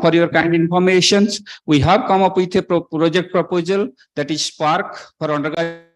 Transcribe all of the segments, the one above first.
for your kind informations, we have come up with a project proposal, that is Spark for undergraduate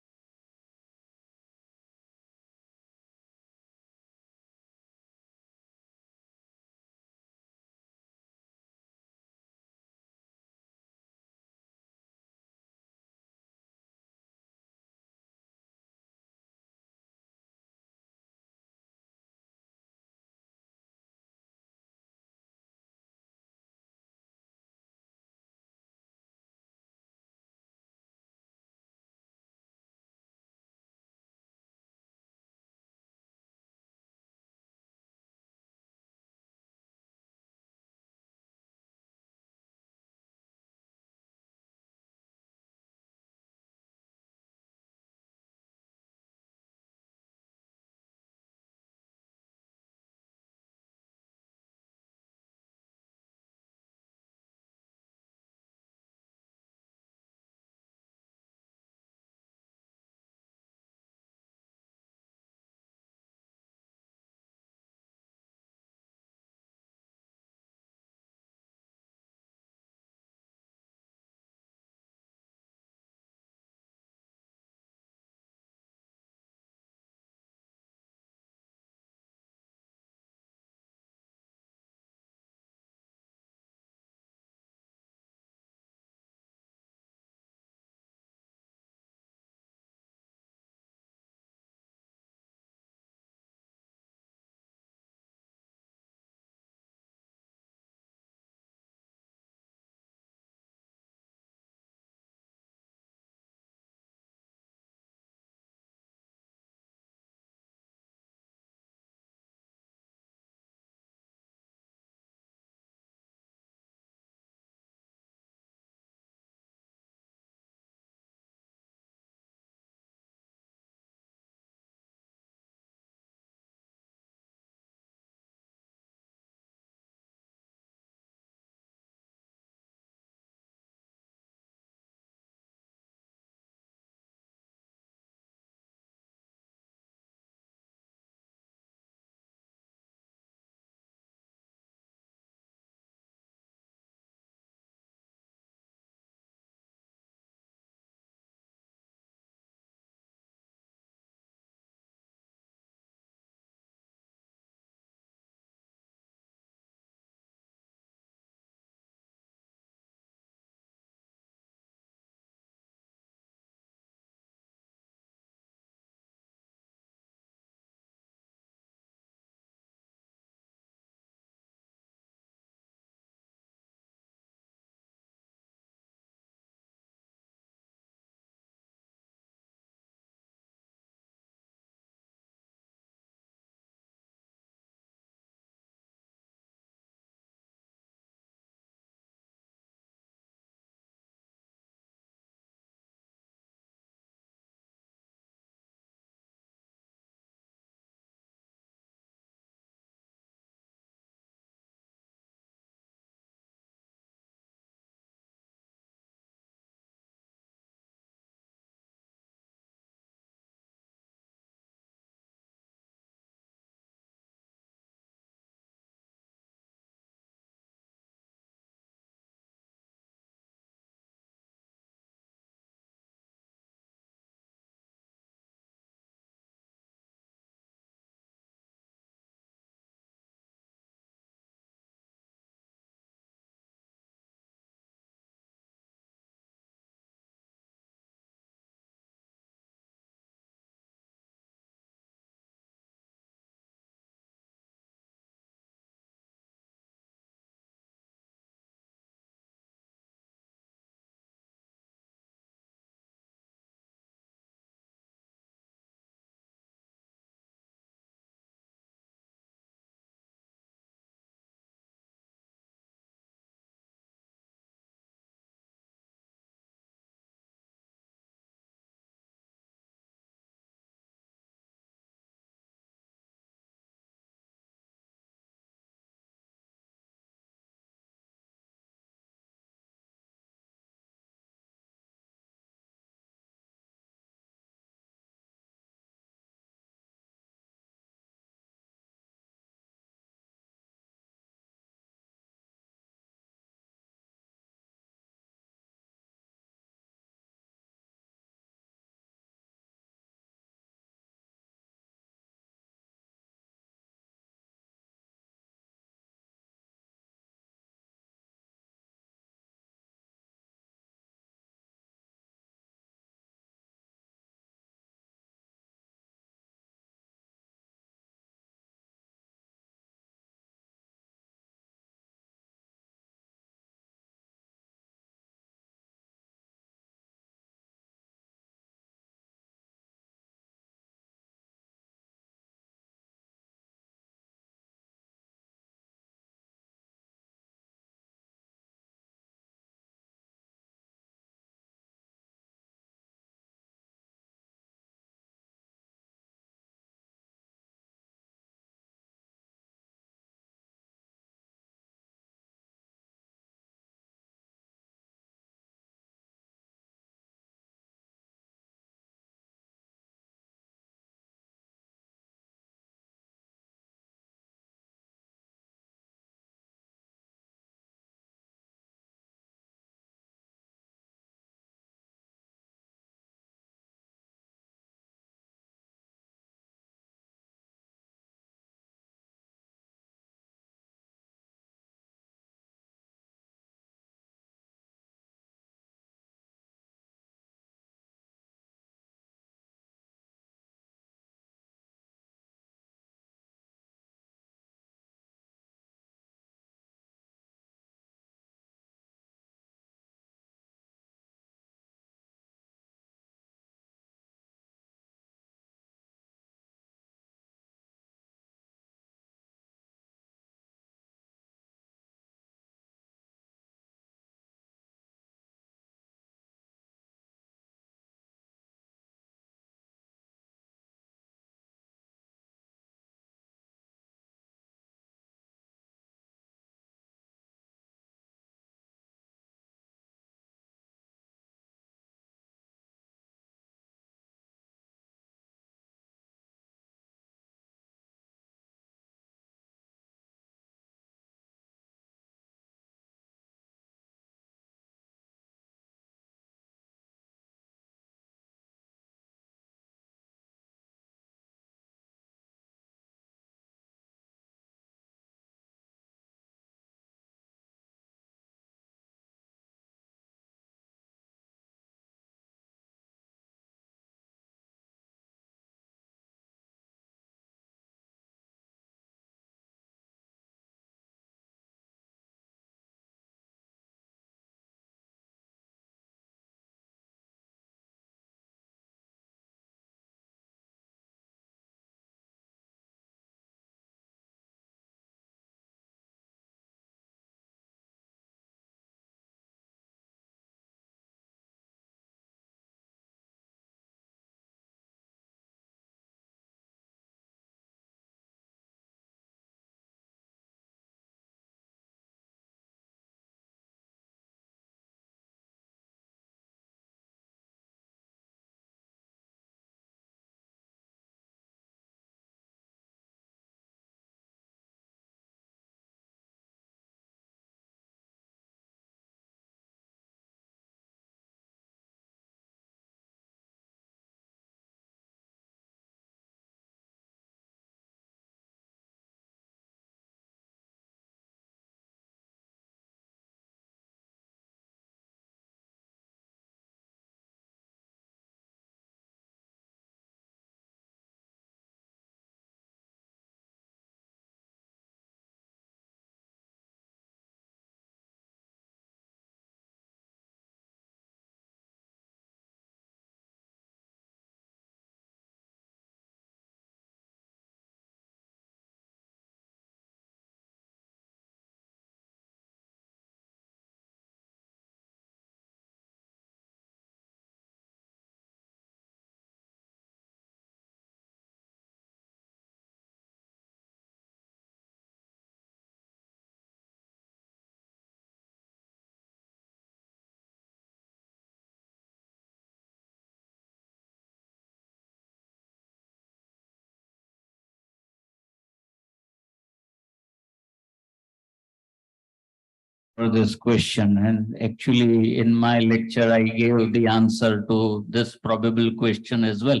For this question, and actually in my lecture I gave the answer to this probable question as well.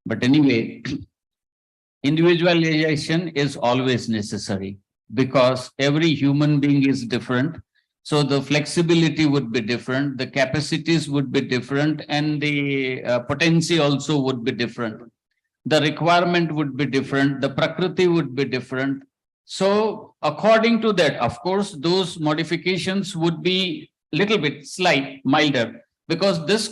But anyway, individualization is always necessary because every human being is different. So the flexibility would be different, the capacities would be different, and the potency also would be different. The requirement would be different, the prakriti would be different. So according to that, of course, those modifications would be little bit slight, milder, because this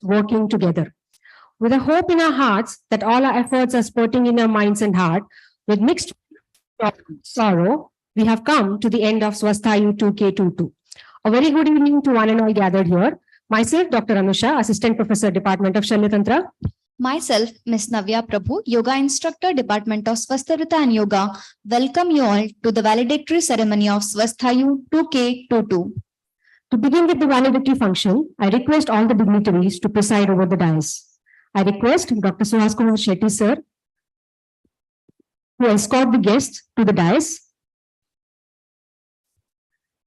working together. With a hope in our hearts that all our efforts are spurting in our minds and heart, with mixed sorrow, we have come to the end of Swasthayu 2K22. A very good evening to one and all gathered here. Myself, Dr. Anusha, Assistant Professor, Department of Shalyatantra. Myself, Ms. Navya Prabhu, Yoga Instructor, Department of Swasthayu and Yoga, welcome you all to the valedictory ceremony of Swasthayu 2K22. To begin with the valedictory function, I request all the dignitaries to preside over the dais. I request Dr. Swasthayu Shetty sir to escort the guests to the dais.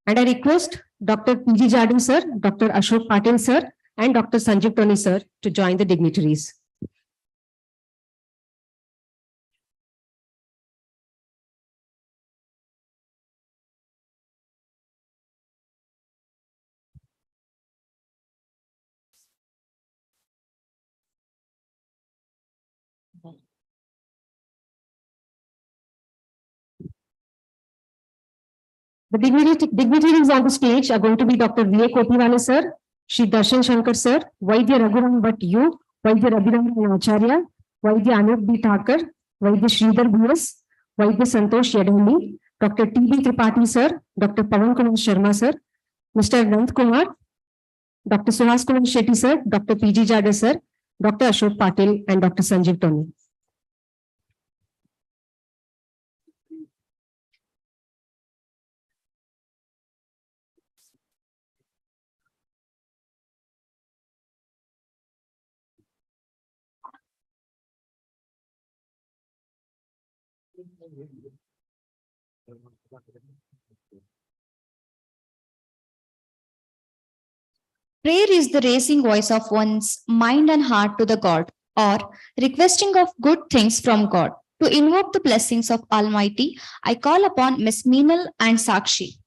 And I request Dr. P.G. Jadin sir, Dr. Ashok Patil sir, and Dr. Sanjeev Tony sir to join the dignitaries. The dignitaries on the stage are going to be Dr. V.A. Kotiwala sir, Shri Darshan Shankar sir, Vaidya Raghuram Bhatt U, Vaidya Raghunandan Acharya, Vaidya Anup B. Thakur, Vaidya Sridhar B.S., Vaidya Santosh Yadali, Dr. T.B. Tripathi sir, Dr. Pawan Kumar Sharma sir, Mr. Nand Kumar, Dr. Suhas Kumar Shetty sir, Dr. P.G. Jada sir, Dr. Ashok Patil, and Dr. Sanjeev Tony. Prayer is the raising voice of one's mind and heart to the God, or requesting of good things from God. To invoke the blessings of Almighty, I call upon Miss Meenal and Sakshi.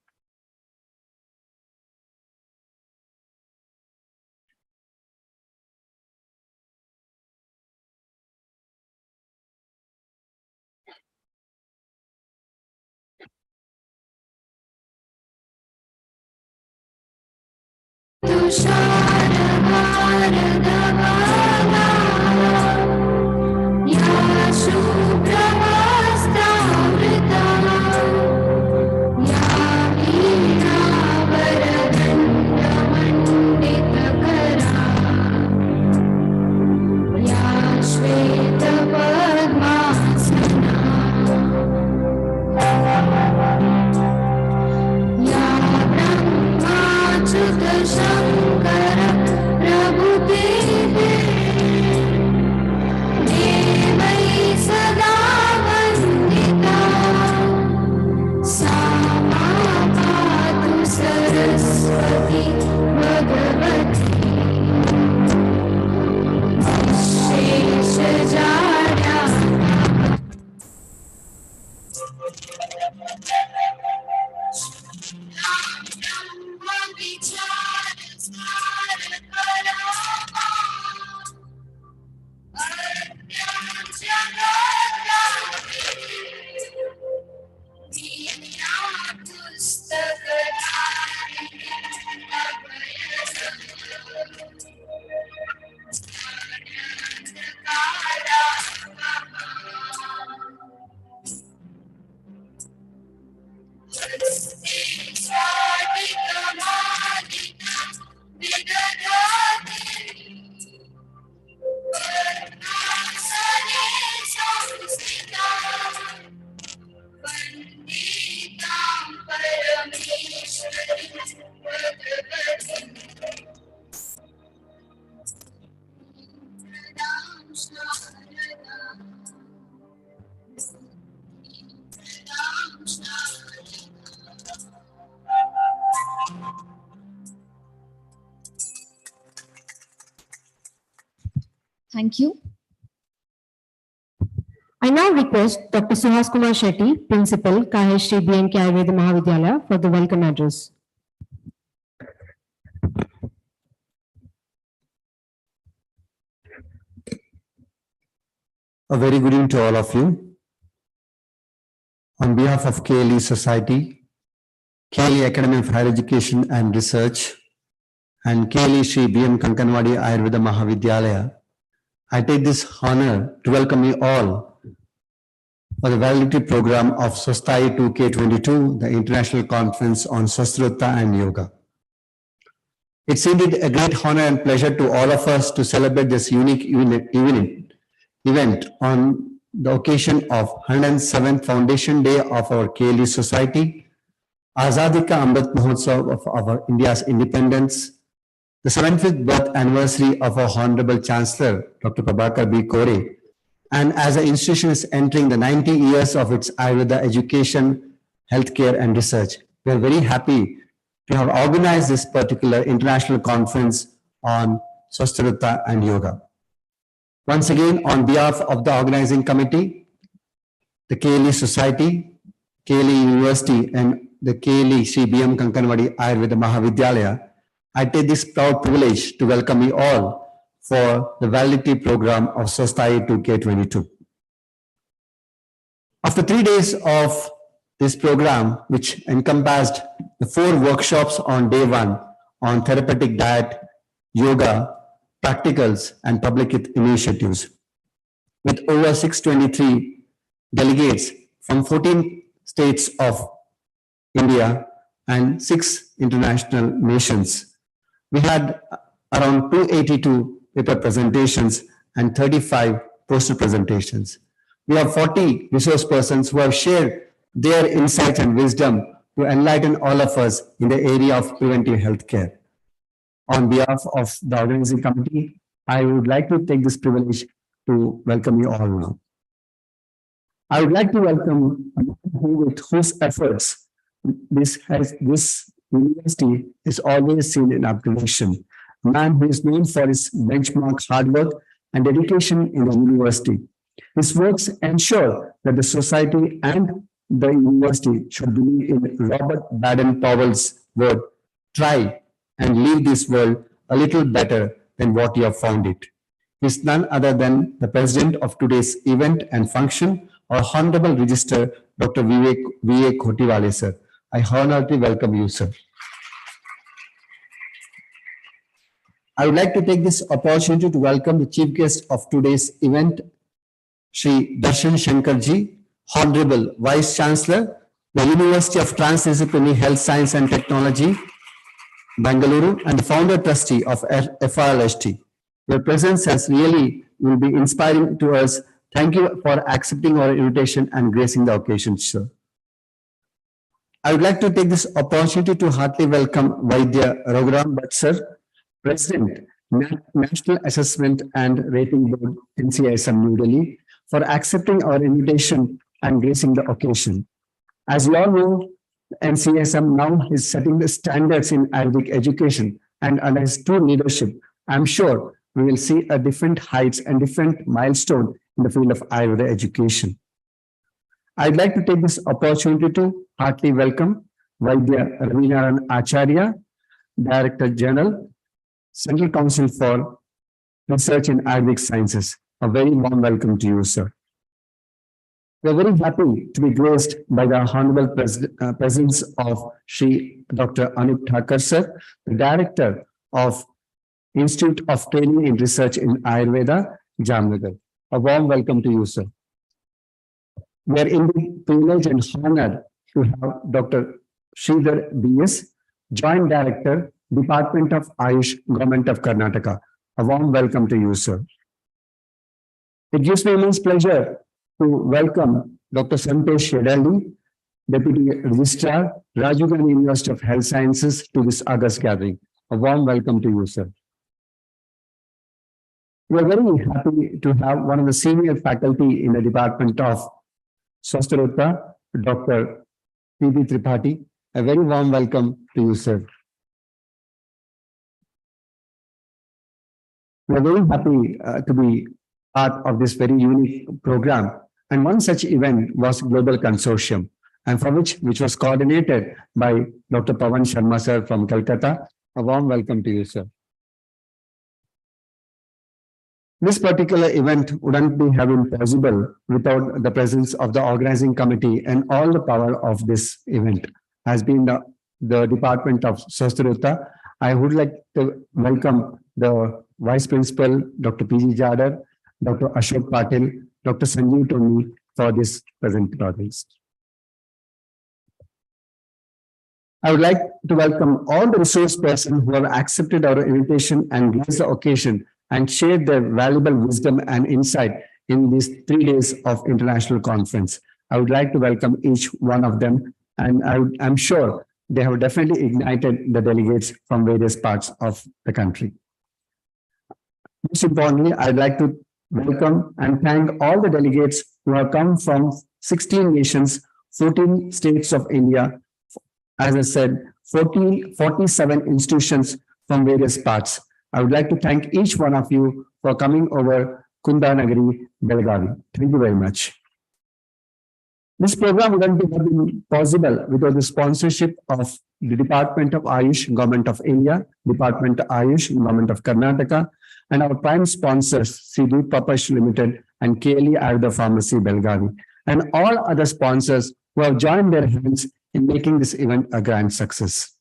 Thank you. I now request Dr. Suhas Kumar Shetty, Principal, Kaheshri BNK Ayurveda Mahavidyalaya, for the welcome address. A very good evening to all of you. On behalf of KLE Society, KLE Academy of Higher Education and Research, and Keli Shri B.M. Kankanwadi Ayurveda Mahavidyalaya, I take this honor to welcome you all for the Valedictory program of Swasthayu 2K22, the International Conference on Swasthruta and Yoga. It's indeed a great honor and pleasure to all of us to celebrate this unique event on the occasion of 107th Foundation Day of our KLE Society, Azadi Ka Amrit Mahotsav of our India's independence, the 75th birth anniversary of our Honorable Chancellor, Dr. Prabhakar B. Kore, and as the institution is entering the 90 years of its Ayurveda education, healthcare, and research, we are very happy to have organized this particular international conference on Swasthruta and Yoga. Once again, on behalf of the organizing committee, the KLE Society, KLE University, and the KLE Shri B.M. Kankanwadi Ayurveda Mahavidyalaya, I take this proud privilege to welcome you all for the Valedictory program of Swasthayu 2K22. After 3 days of this program, which encompassed the 4 workshops on day 1 on therapeutic diet, yoga, practicals, and public initiatives, with over 623 delegates from 14 states of India and 6 international nations. We had around 282 paper presentations and 35 poster presentations. We have 40 resource persons who have shared their insights and wisdom to enlighten all of us in the area of preventive healthcare. On behalf of the organizing committee, I would like to take this privilege to welcome you all now. I would like to welcome a man with whose efforts this university is always seen in appreciation. A man who is known for his benchmark hard work and dedication in the university. His works ensure that the society and the university should believe in Robert Baden-Powell's word, try and leave this world a little better than what you have found it. He is none other than the president of today's event and function, our Honorable Register, Dr. V.A. Khotiwale, sir. I heartily welcome you, sir. I would like to take this opportunity to welcome the chief guest of today's event, Shri Darshan Shankar Ji, Honorable Vice Chancellor, the University of Transdisciplinary Health Science and Technology, Bangalore, and the founder trustee of FRLST. Your presence has really will be inspiring to us. Thank you for accepting our invitation and gracing the occasion, sir. I would like to take this opportunity to heartily welcome Vaidya Raghuram Bhatt, sir, President, National Assessment and Rating Board, NCISM, New Delhi, for accepting our invitation and gracing the occasion. As you all know, NCSM now is setting the standards in Ayurvedic education, and under his true leadership, I'm sure we will see a different heights and different milestone in the field of Ayurveda education. I'd like to take this opportunity to heartily welcome Vaidya Ravinarayan Acharya, Director General, Central Council for Research in Ayurvedic Sciences. A very warm welcome to you, sir. We are very happy to be graced by the honorable presence of Shri Dr. Anup Thakur, sir, the Director of Institute of Training in Research in Ayurveda, Jamnagar. A warm welcome to you, sir. We are in the privilege and honor to have Dr. Sridhar B.S., Joint Director, Department of Ayush, Government of Karnataka. A warm welcome to you, sir. It gives me immense pleasure to welcome Dr. Santosh Shedalli, Deputy Registrar, Rajiv Gandhi University of Health Sciences, to this August gathering. A warm welcome to you, sir. We are very happy to have one of the senior faculty in the Department of Swasthruta, Dr. P.B. Tripathi. A very warm welcome to you, sir. We are very happy to be part of this very unique program. And one such event was Global Consortium, and for which was coordinated by Dr. Pawan Sharma, sir, from Calcutta. A warm welcome to you, sir. This particular event wouldn't be having possible without the presence of the organizing committee, and all the power of this event has been the Department of Swasthruta I would like to welcome the Vice Principal, Dr. P.G. Jadar, Dr. Ashok Patil, Dr. Sanjeev Tony for this present audience. I would like to welcome all the resource persons who have accepted our invitation and graced the occasion and shared their valuable wisdom and insight in these 3 days of international conference. I would like to welcome each one of them, and I'm sure they have definitely ignited the delegates from various parts of the country. Most importantly, I'd like to welcome and thank all the delegates who have come from 16 nations, 14 states of India, as I said, 47 institutions from various parts. I would like to thank each one of you for coming over Kundanagari, Belgavi. Thank you very much. This program wouldn't have been possible without the sponsorship of the Department of Ayush, Government of India, Department of Ayush, Government of Karnataka, and our prime sponsors, Sidhu Papash Limited and KLE Ayurveda Pharmacy, Belgavi, and all other sponsors who have joined their hands in making this event a grand success.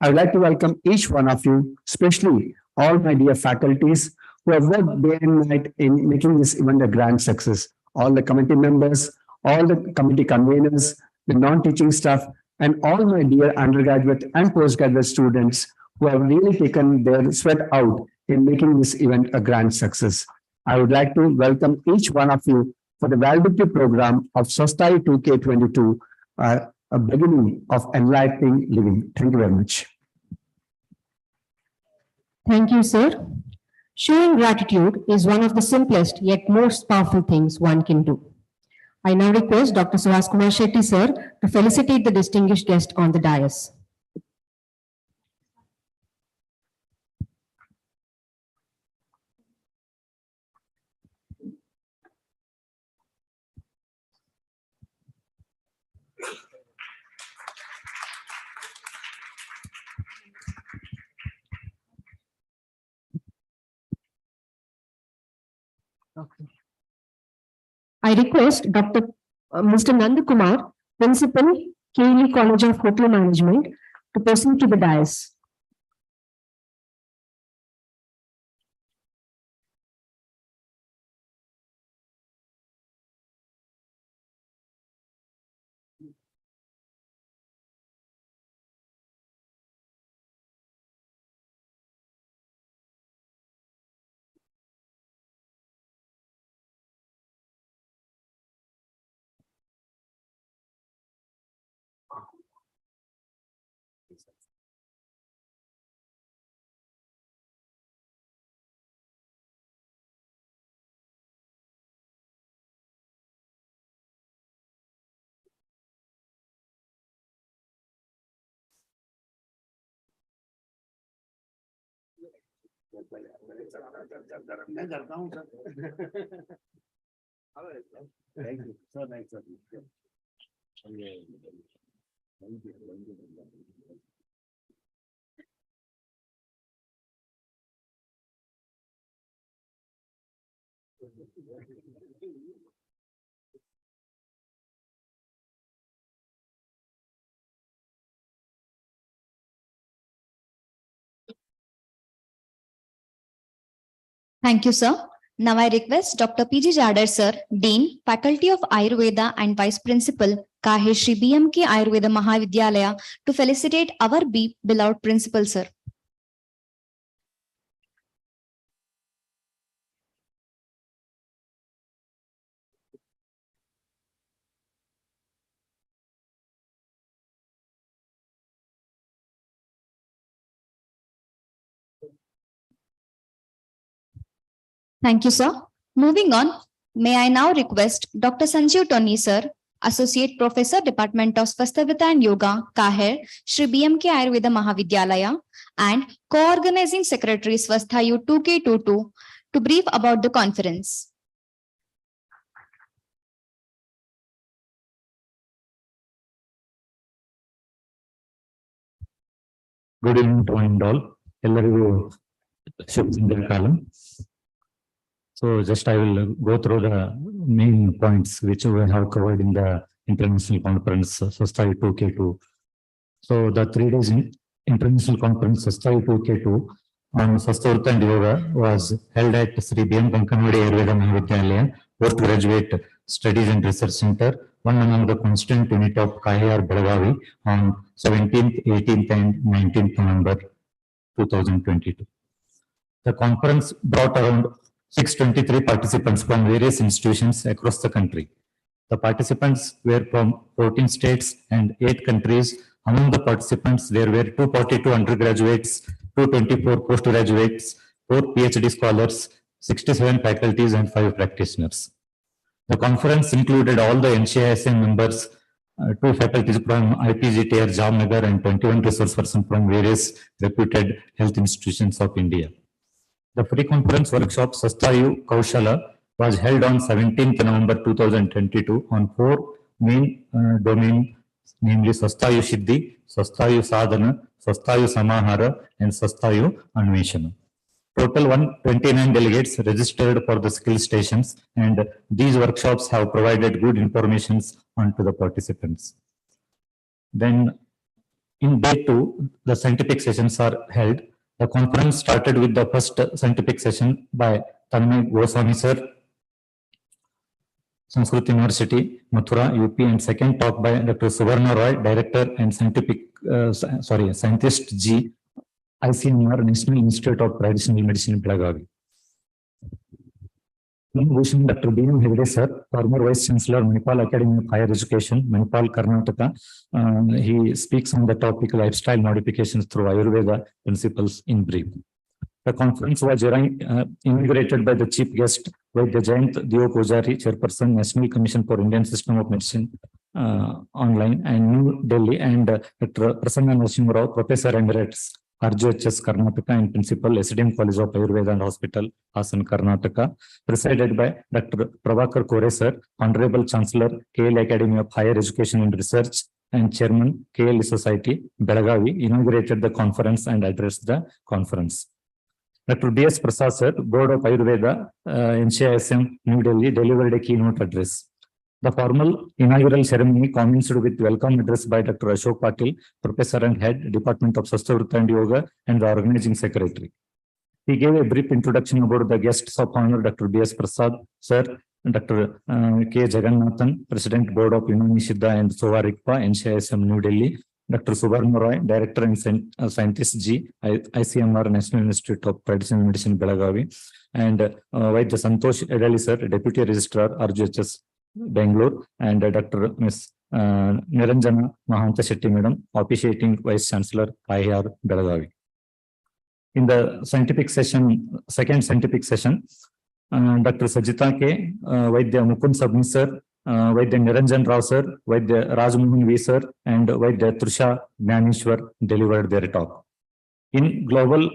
I would like to welcome each one of you, especially all my dear faculties who have worked day and night in making this event a grand success. All the committee members, all the committee conveners, the non-teaching staff, and all my dear undergraduate and postgraduate students who have really taken their sweat out in making this event a grand success. I would like to welcome each one of you for the Valedictory program of Swasthayu 2K22, a beginning of enlightening living. Thank you very much. Thank you, sir. Showing gratitude is one of the simplest yet most powerful things one can do. I now request Dr. Suhas Kumar Shetty, sir, to felicitate the distinguished guest on the dais. I request Mr. Nandakumar, Principal, KLE College of Hotel Management, to proceed to the dais. Thank you. So nice of you. Thank you, sir. Now I request Dr. P.G. Jadar, sir, Dean, Faculty of Ayurveda and Vice Principal, Kahe Shri BMK Ayurveda Mahavidyalaya, to felicitate our beloved Principal, sir. Thank you, sir. Moving on, may I now request Dr. Sanjeev Tony, sir, Associate Professor, Department of Swasthayu and Yoga, Kaher, Shri BMK Ayurveda Mahavidyalaya, and Co-Organizing Secretary, Swasthayu 2K22, to brief about the conference. Good evening to one and all. Ellarigu Shubh Kalam. So just I will go through the main points which we have covered in the international conference Swasthayu 2K2. So the 3 days International Conference Swasthayu 2K2 on Swastha and Yoga was held at Sri B.M. Bankanwadi Ayurveda Mahavidyalaya, Postgraduate Studies and Research Center, one among the constant unit of KIR Belagavi on 17th, 18th and 19th November 2022. The conference brought around 623 participants from various institutions across the country. The participants were from 14 states and 8 countries. Among the participants, there were 242 undergraduates, 224 postgraduates, 4 PhD scholars, 67 faculties, and 5 practitioners. The conference included all the NCISM members, 2 faculties from IPGTR Jamnagar, and 21 resource persons from various reputed health institutions of India. The pre-conference workshop Swasthayu Kaushala was held on 17th November 2022 on 4 main domains, namely Swasthayu Siddhi, Swasthayu Sadhana, Swasthayu Samahara, and Swasthayu Anveshana. Total 129 delegates registered for the skill stations, and these workshops have provided good information onto the participants. Then in day 2, the scientific sessions are held. The conference started with the first scientific session by Tanmay Goswami sir, Sanskrit University, Mathura, UP, and second talk by Dr. Subarna Roy, Director and Scientist G, ICMR, National Institute of Traditional Medicine, Belagavi. Dr. B.M. Hegde sir, former Vice Chancellor, Manipal Academy of Higher Education, Manipal, Karnataka. He speaks on the topic lifestyle modifications through Ayurveda principles in brief. The conference was inaugurated by the chief guest, Vaidya Jayant Dio Pujari, Chairperson, National Commission for Indian System of Medicine Online and New Delhi, and Dr. Prasanna Narasimha Rao, Professor Emeritus, RGHS Karnataka, and Principal, SDM College of Ayurveda and Hospital, Hasan, Karnataka, presided by Dr. Prabhakar Kore sir, Honorable Chancellor, KL Academy of Higher Education and Research, and Chairman, KL Society, Belagavi, inaugurated the conference and addressed the conference. Dr. B.S. Prasad sir, Board of Ayurveda, NCISM, New Delhi, delivered a keynote address. The formal inaugural ceremony commenced with welcome address by Dr. Ashok Patil, Professor and Head, Department of Swastha and Yoga, and the Organizing Secretary. He gave a brief introduction about the guests of honor, Dr. B.S. Prasad sir, Dr. K. Jagannathan, President, Board of Unani Siddha and Sowa Rigpa, NCISM, New Delhi, Dr. Subarna Roy, Director and Scientist G, ICMR, National Institute of Traditional Medicine, Belagavi, and Vaidya Santosh Edali sir, Deputy Registrar, RGHS, Bangalore, and Dr. Ms. Niranjana Mahanta Shetty Madam, Officiating Vice Chancellor, IR, Belagavi. In the scientific session, second scientific session, Dr. Sajita K, Vaidya Mukund Sabni sir, Vaidya Niranjan Rao sir, Vaidya Rajmohan V sir, and Vaidya Trisha Gnaneshwar delivered their talk. In Global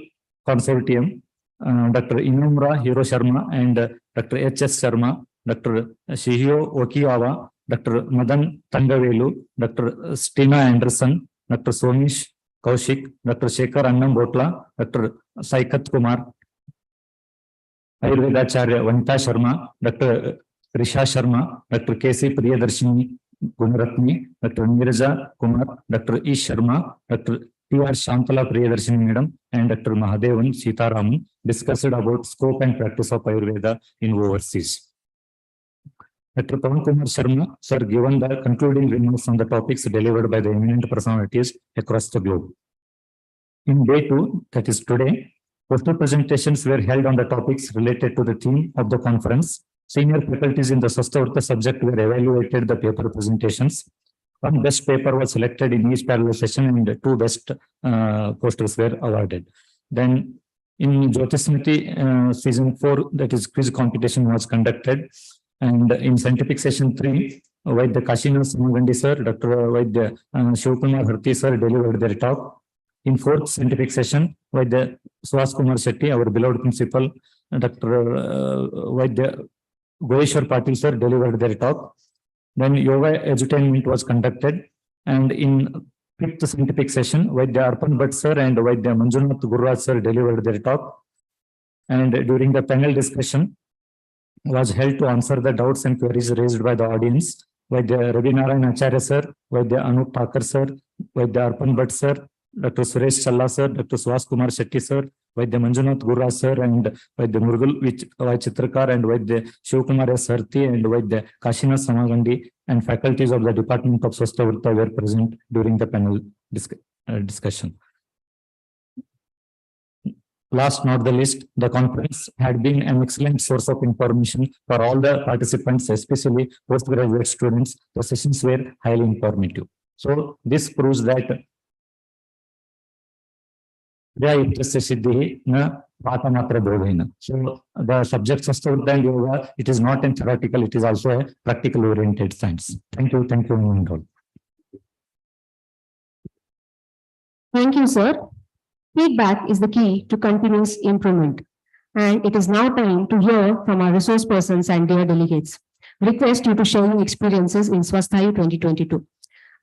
Consortium, Dr. Inumra Hiro Sharma and Dr. H.S. Sharma, Dr. Shihio Okiawa, Dr. Madan Tangavelu, Dr. Stina Anderson, Dr. Somish Kaushik, Dr. Shekhar Annam Botla, Dr. Saikat Kumar, Ayurvedacharya Vanita Sharma, Dr. Risha Sharma, Dr. K.C. Priyadarshini Gunaratni, Dr. Niraja Kumar, Dr. E. Sharma, Dr. T.R. Shantala Priyadarshini Madam, and Dr. Mahadevan Sitaraman discussed about scope and practice of Ayurveda in overseas. Dr. Pawan Kumar Sharma sir given the concluding remarks on the topics delivered by the eminent personalities across the globe. In day 2, that is today, poster presentations were held on the topics related to the theme of the conference. Senior faculties in the Swastha subject were evaluated the paper presentations. One best paper was selected in each parallel session, and 2 best posters were awarded. Then in Jyotismriti season 4, that is quiz competition was conducted. And in scientific session 3, Vaidya Kashina Samagandi sir, Dr. Vaidya Shivkumar Harti sir delivered their talk. In 4th scientific session, Vaidya Swastha Kumar Shetty, our beloved principal, Dr. Vaidya Goeshwar Patil sir delivered their talk. Then yoga edutainment was conducted. And in 5th scientific session, Vaidya Arpan Bhatt sir and Vaidya Manjunath Gurraj sir delivered their talk. And during the panel discussion, was held to answer the doubts and queries raised by the audience. Vaidya Ravi Narayan Acharya sir, Vaidya Anup Thakur sir, Vaidya Arpan Bhatt sir, Dr. Suresh Challa sir, Dr. Suhas Kumar Shetty sir, Vaidya Manjunath Gurra sir, and Vaidya Murgal Chitrakar, and Vaidya Shivkumar Sarthi, and Vaidya Kashinath Samagandi, and faculties of the Department of Swasthayu were present during the panel discussion. Last not the least, the conference had been an excellent source of information for all the participants, especially postgraduate students. The sessions were highly informative. So this proves that so the subject Swasthayu and yoga, it is not a theoretical, it is also a practical oriented science. Thank you, all. Thank you, sir. Feedback is the key to continuous improvement. And it is now time to hear from our resource persons and their delegates. Request you to share your experiences in Swasthayu 2022.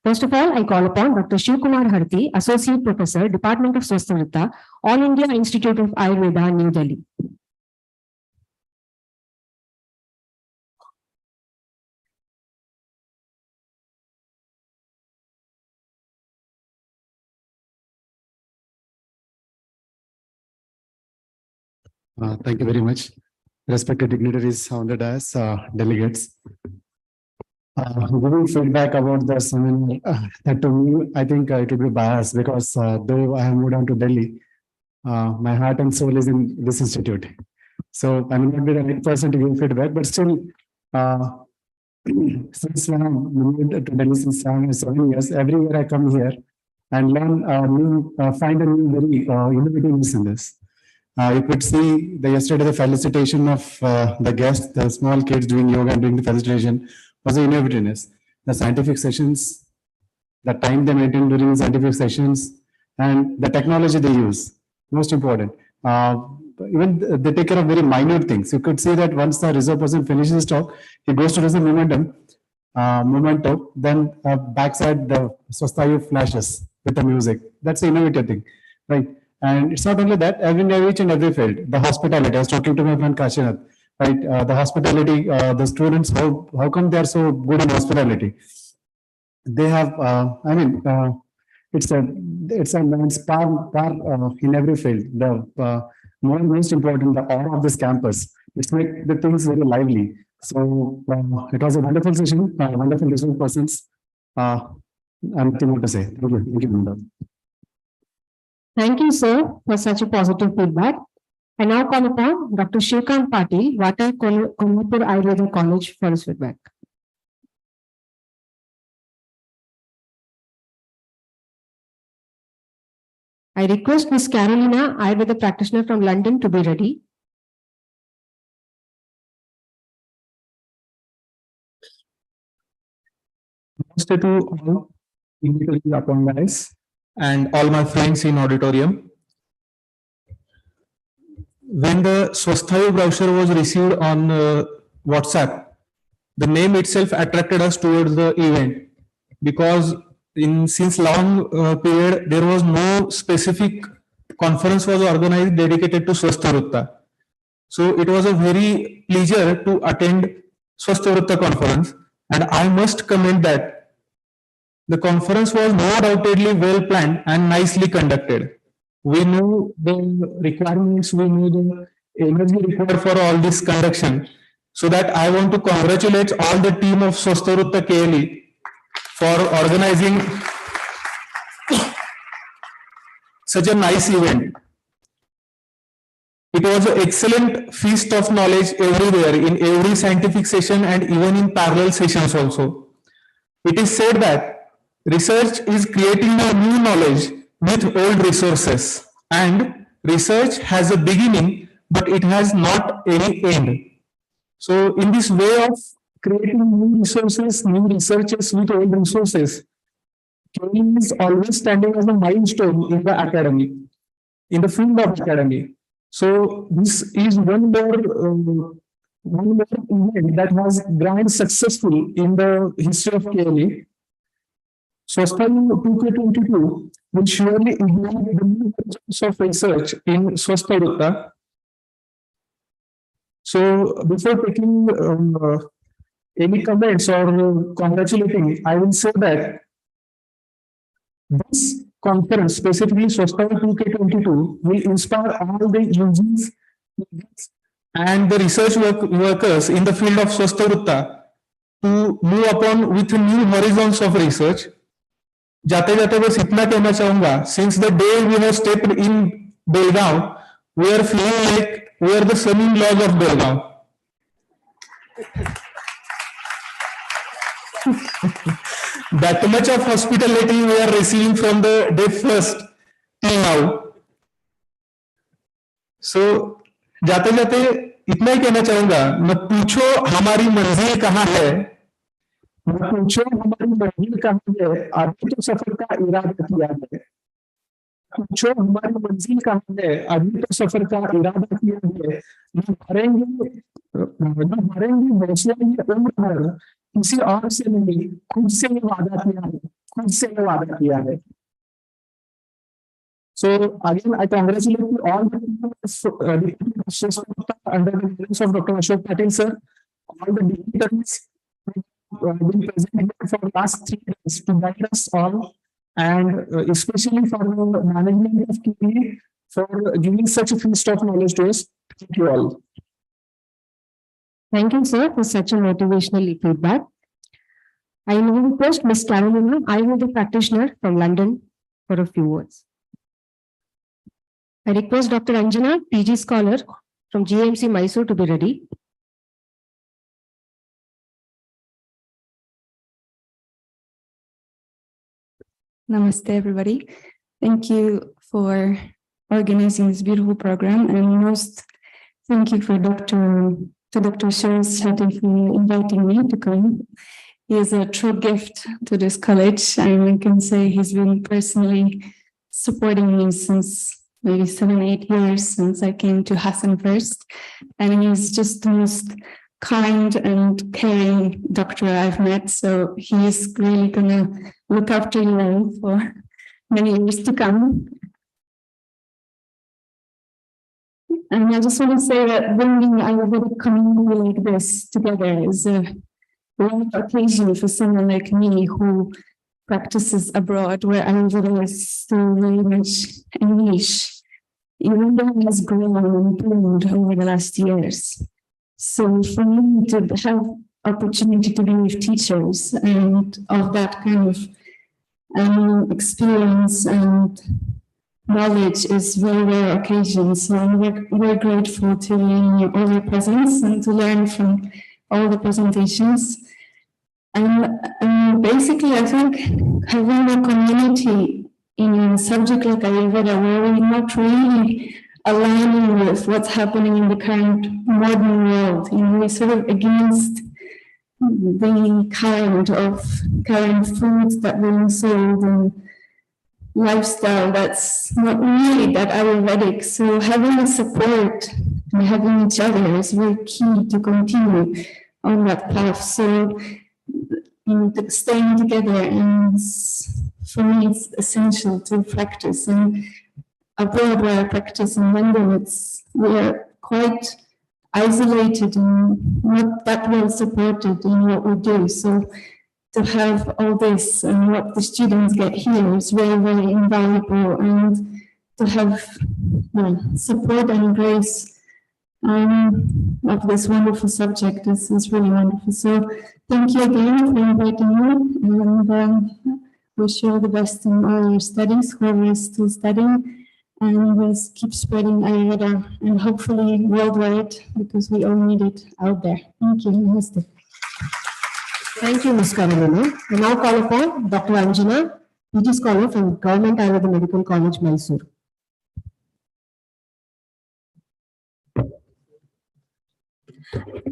First of all, I call upon Dr. Shivkumar Harti, Associate Professor, Department of Swasthayu, All India Institute of Ayurveda, New Delhi. Thank you very much. Respected dignitaries on the dais, delegates. Giving feedback about the seminar, that to me, I think it will be biased because though I have moved on to Delhi, my heart and soul is in this institute. So I may not be the right person to give feedback, but still, since when I moved to Delhi since 7 years, every year I come here and learn find a new very innovativeness in this. You could see yesterday the felicitation of the guests, the small kids doing yoga and doing the felicitation was the innovativeness. The scientific sessions, the time they maintain during the scientific sessions, and the technology they use, most important. Even they take care of very minute things. You could see that once the reserve person finishes his talk, he goes to the memento, then backside the Swasthayu flashes with the music. That's the innovative thing, right? And it's not only that, each and every field, the hospitality. I was talking to my friend Kashinath, right? The hospitality, the students, how come they are so good in hospitality? They have, it's par in every field. The most important, the aura of this campus, it's make the things very lively. So it was a wonderful session, wonderful resource persons. Nothing more to say. Thank you. Thank you. Thank you, sir, for such a positive feedback. I now call upon Dr. Shrikant Patil, Vata Kolhapur Ayurveda College, for his feedback. I request Ms. Carolina, Ayurveda practitioner from London, to be ready. Namaste to all dignitaries upon dais and all my friends in auditorium. When the Swasthayu brochure was received on WhatsApp, the name itself attracted us towards the event because since long period there was no specific conference was organized dedicated to Swasthayu. So it was a very pleasure to attend Swasthayu conference, and I must comment that the conference was no doubtedly well planned and nicely conducted. We know the requirements, we know the energy required for all this conduction. So that I want to congratulate all the team of Swasthayu KLE for organizing such a nice event. It was an excellent feast of knowledge everywhere, in every scientific session and even in parallel sessions also. It is said that research is creating a new knowledge with old resources, and research has a beginning, but it has not any end. So in this way of creating new resources, new researches with old resources, KLE is always standing as a milestone in the academy, in the field of academy. So this is one more event that was grand successful in the history of KLE. Swasthayu 2K22 will surely ignite the new branches of research in Swasthayu. So before taking any comments or congratulating, I will say that this conference, specifically Swasthayu 2K22, will inspire all the UGs and the research workers in the field of Swasthavritta to move upon with new horizons of research. जाते जाते बस इतना कहना चाहूंगा, since the day we have stepped in Belgaum, we are feeling like we are the son-in-laws of Belgaum. That much of hospitality we are receiving from the day first till now. So, जाते जाते इतना ही कहना चाहूंगा, न पूछो हमारी मंजिल कहाँ है, न पूछो हमारी मंजिल कहाँ है, अभी तो सफर का इरादा किया है। पूछो हमारी मंजिल कहाँ है, अभी तो सफर का इरादा किया है। न हारेंगे हौसला ये उम्र भर, किसी और से नहीं, खुद से ये वादा किया है, खुद से ये वादा किया है। So again, I congratulate you all the people under the guidance of Dr. Ashok Patil sir, all the dignitaries who have been present here for the last 3 days to guide us all, and especially for the management of KPE for giving such a feast of knowledge to us. Thank you all. Thank you, sir, for such a motivational feedback. I now request Ms. Carolina, Ayurveda practitioner from London, for a few words. I request Dr. Anjana, PG scholar from GMC Mysore, to be ready. Namaste, everybody. Thank you for organizing this beautiful program, and most thank you for Dr. Swasthayu for inviting me to come. He is a true gift to this college, and I can say he's been personally supporting me since maybe 7-8 years since I came to Hassan first, and he's just the most kind and caring doctor I've met. So he's really gonna look after you all for many years to come. And I just want to say that bringing Ayurvedic community like this together is a rare occasion for someone like me who practices abroad, where Ayurveda is still very much a niche, even though it has grown and bloomed over the last years. So for me to have opportunity to be with teachers and of that kind of experience and knowledge is very rare occasion. So I'm very grateful to all your presence and to learn from all the presentations. And basically, I think having a community in a subject like Ayurveda, where we're not really aligning with what's happening in the current modern world, we're sort of against the current foods that being sold and lifestyle that's not really that Ayurvedic. So having the support and having each other is very key to continue on that path. So staying together, and for me it's essential to practice. And abroad where I practice in London, we're quite isolated and not that well supported in what we do. So to have all this and what the students get here is very, very invaluable, and to have support and grace of this wonderful subject is really wonderful. So thank you again for inviting me, and wish you all the best in all your studies, whoever is still studying, and let's keep spreading Ayurveda, and hopefully worldwide, because we all need it out there. Thank you. Namaste. Thank you, Ms. Carolina. I now call upon Dr. Anjana, PG scholar from Government Ayurveda Medical College, Mysore.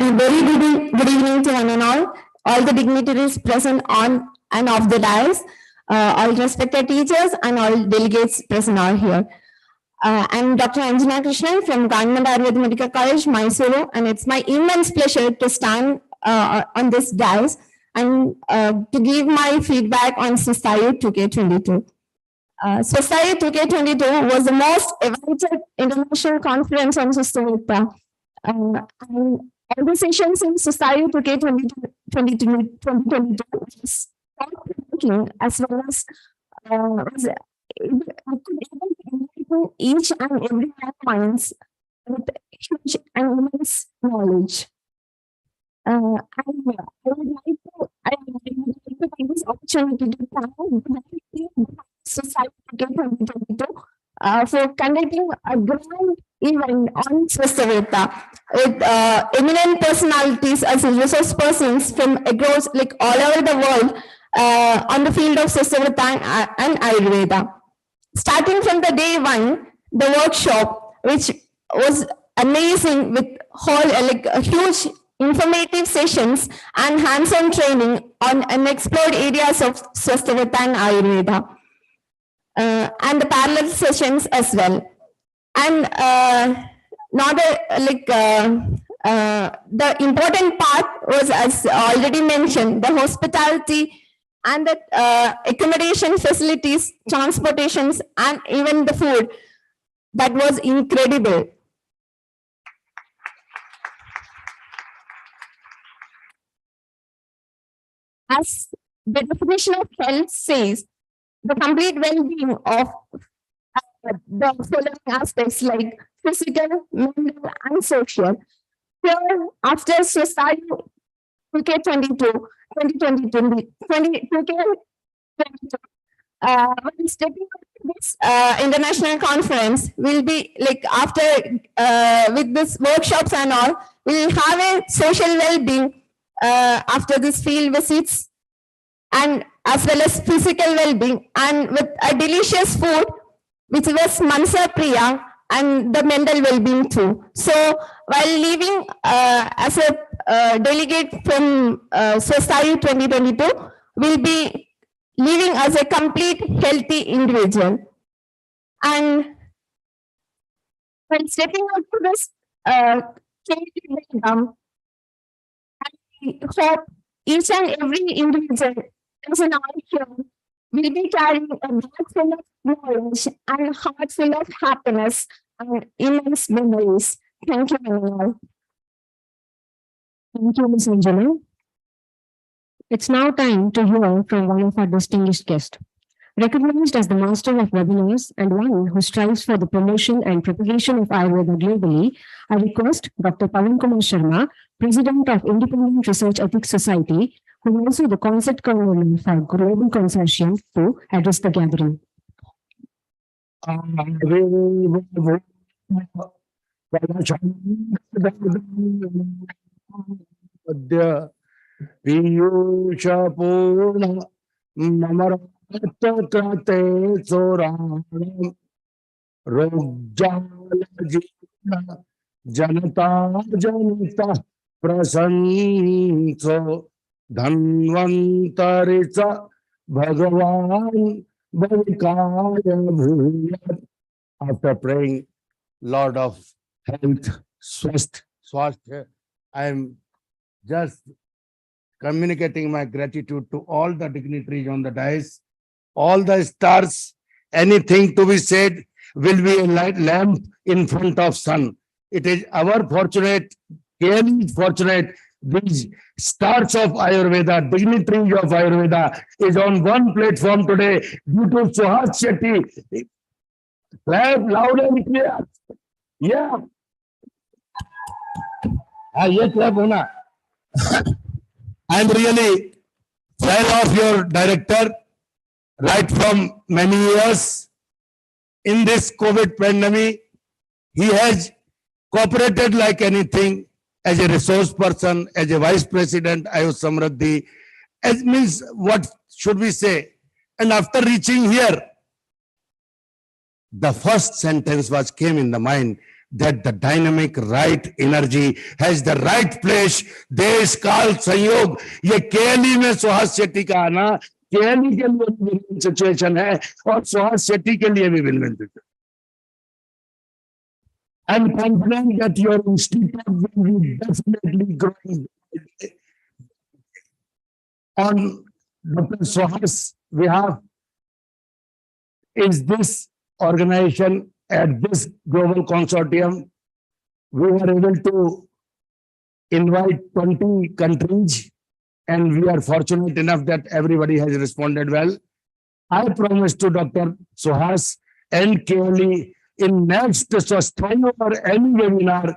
A very good evening to one and all the dignitaries present on and off the dais, all respected teachers and all delegates present are here. I'm Dr. Anjana Krishnan from Government Ayurveda Medical College, Mysore, and it's my immense pleasure to stand on this dais and to give my feedback on Swasthayu 2K22. Swasthayu 2K22 was the most awaited international conference on Swasthavritta. All the sessions in Swasthayu 2K22 was as well as I could able to enlighten each and every one minds with huge and immense knowledge. I would like to take this opportunity to thank Society 2022 for conducting a grand event on Swasthayu with eminent personalities as resource persons from across like all over the world on the field of Swasthayu and Ayurveda. Starting from the day one, the workshop, which was amazing with whole like huge informative sessions and hands-on training on unexplored areas of Swasthayu and Ayurveda, and the parallel sessions as well. And the important part was, as already mentioned, the hospitality and the accommodation facilities, transportations, and even the food. That was incredible. As the definition of health says, the complete well-being of the following aspects like physical, mental, and social. Here, after Swasthayu 2022, when stepping into this international conference, will be like after with this workshops and all, we'll have a social well-being after this field visits, and as well as physical well-being, and with a delicious food, which was Mansa Priya, and the mental well-being too. So while leaving as a delegate from Swasthayu 2022, we'll be living as a complete healthy individual. And when stepping out to this kingdom, I hope each and every individual person out here will be carrying a bag full of knowledge and a heart full of happiness and immense memories. Thank you, all. Thank you, Ms. Anjali. It's now time to hear from one of our distinguished guests. Recognized as the master of webinars and one who strives for the promotion and propagation of Ayurveda globally, I request Dr. Pawan Kumar Sharma, President of Independent Research Ethics Society, who is also the concept convener for Global Consortium, to address the gathering. Janata Janita Prasanso Dhanvantaricha Bhagavan Bhavikaya Bhuyat. After praying, Lord of Health, Swasthaya, I am just communicating my gratitude to all the dignitaries on the dais, all the stars. Anything to be said will be a light lamp in front of sun. It is our fortunate, really fortunate, these stars of Ayurveda, dignitaries of Ayurveda is on one platform today due to Swasthayu. Clap loud and clear. Yeah. Ye clap hona. I'm really fan of your director right from many years. In this COVID pandemic, he has cooperated like anything as a resource person, as a vice president, Ayush Samriddhi, as means what should we say? And after reaching here, the first sentence was came in the mind that the dynamic right energy has the right place. Desh Kal Sanyog. ये केली में सुहास शेट्टी का आना केली के लिए win win situation है और सुहास शेट्टी के लिए भी win win situation. I'm confident that your institute will be definitely growing. On Dr. Swasthayu, we have is this organization at this global consortium. We were able to invite 20 countries, and we are fortunate enough that everybody has responded well. I promise to Dr. Suhas and Kelly in next Swasthayu or any webinar,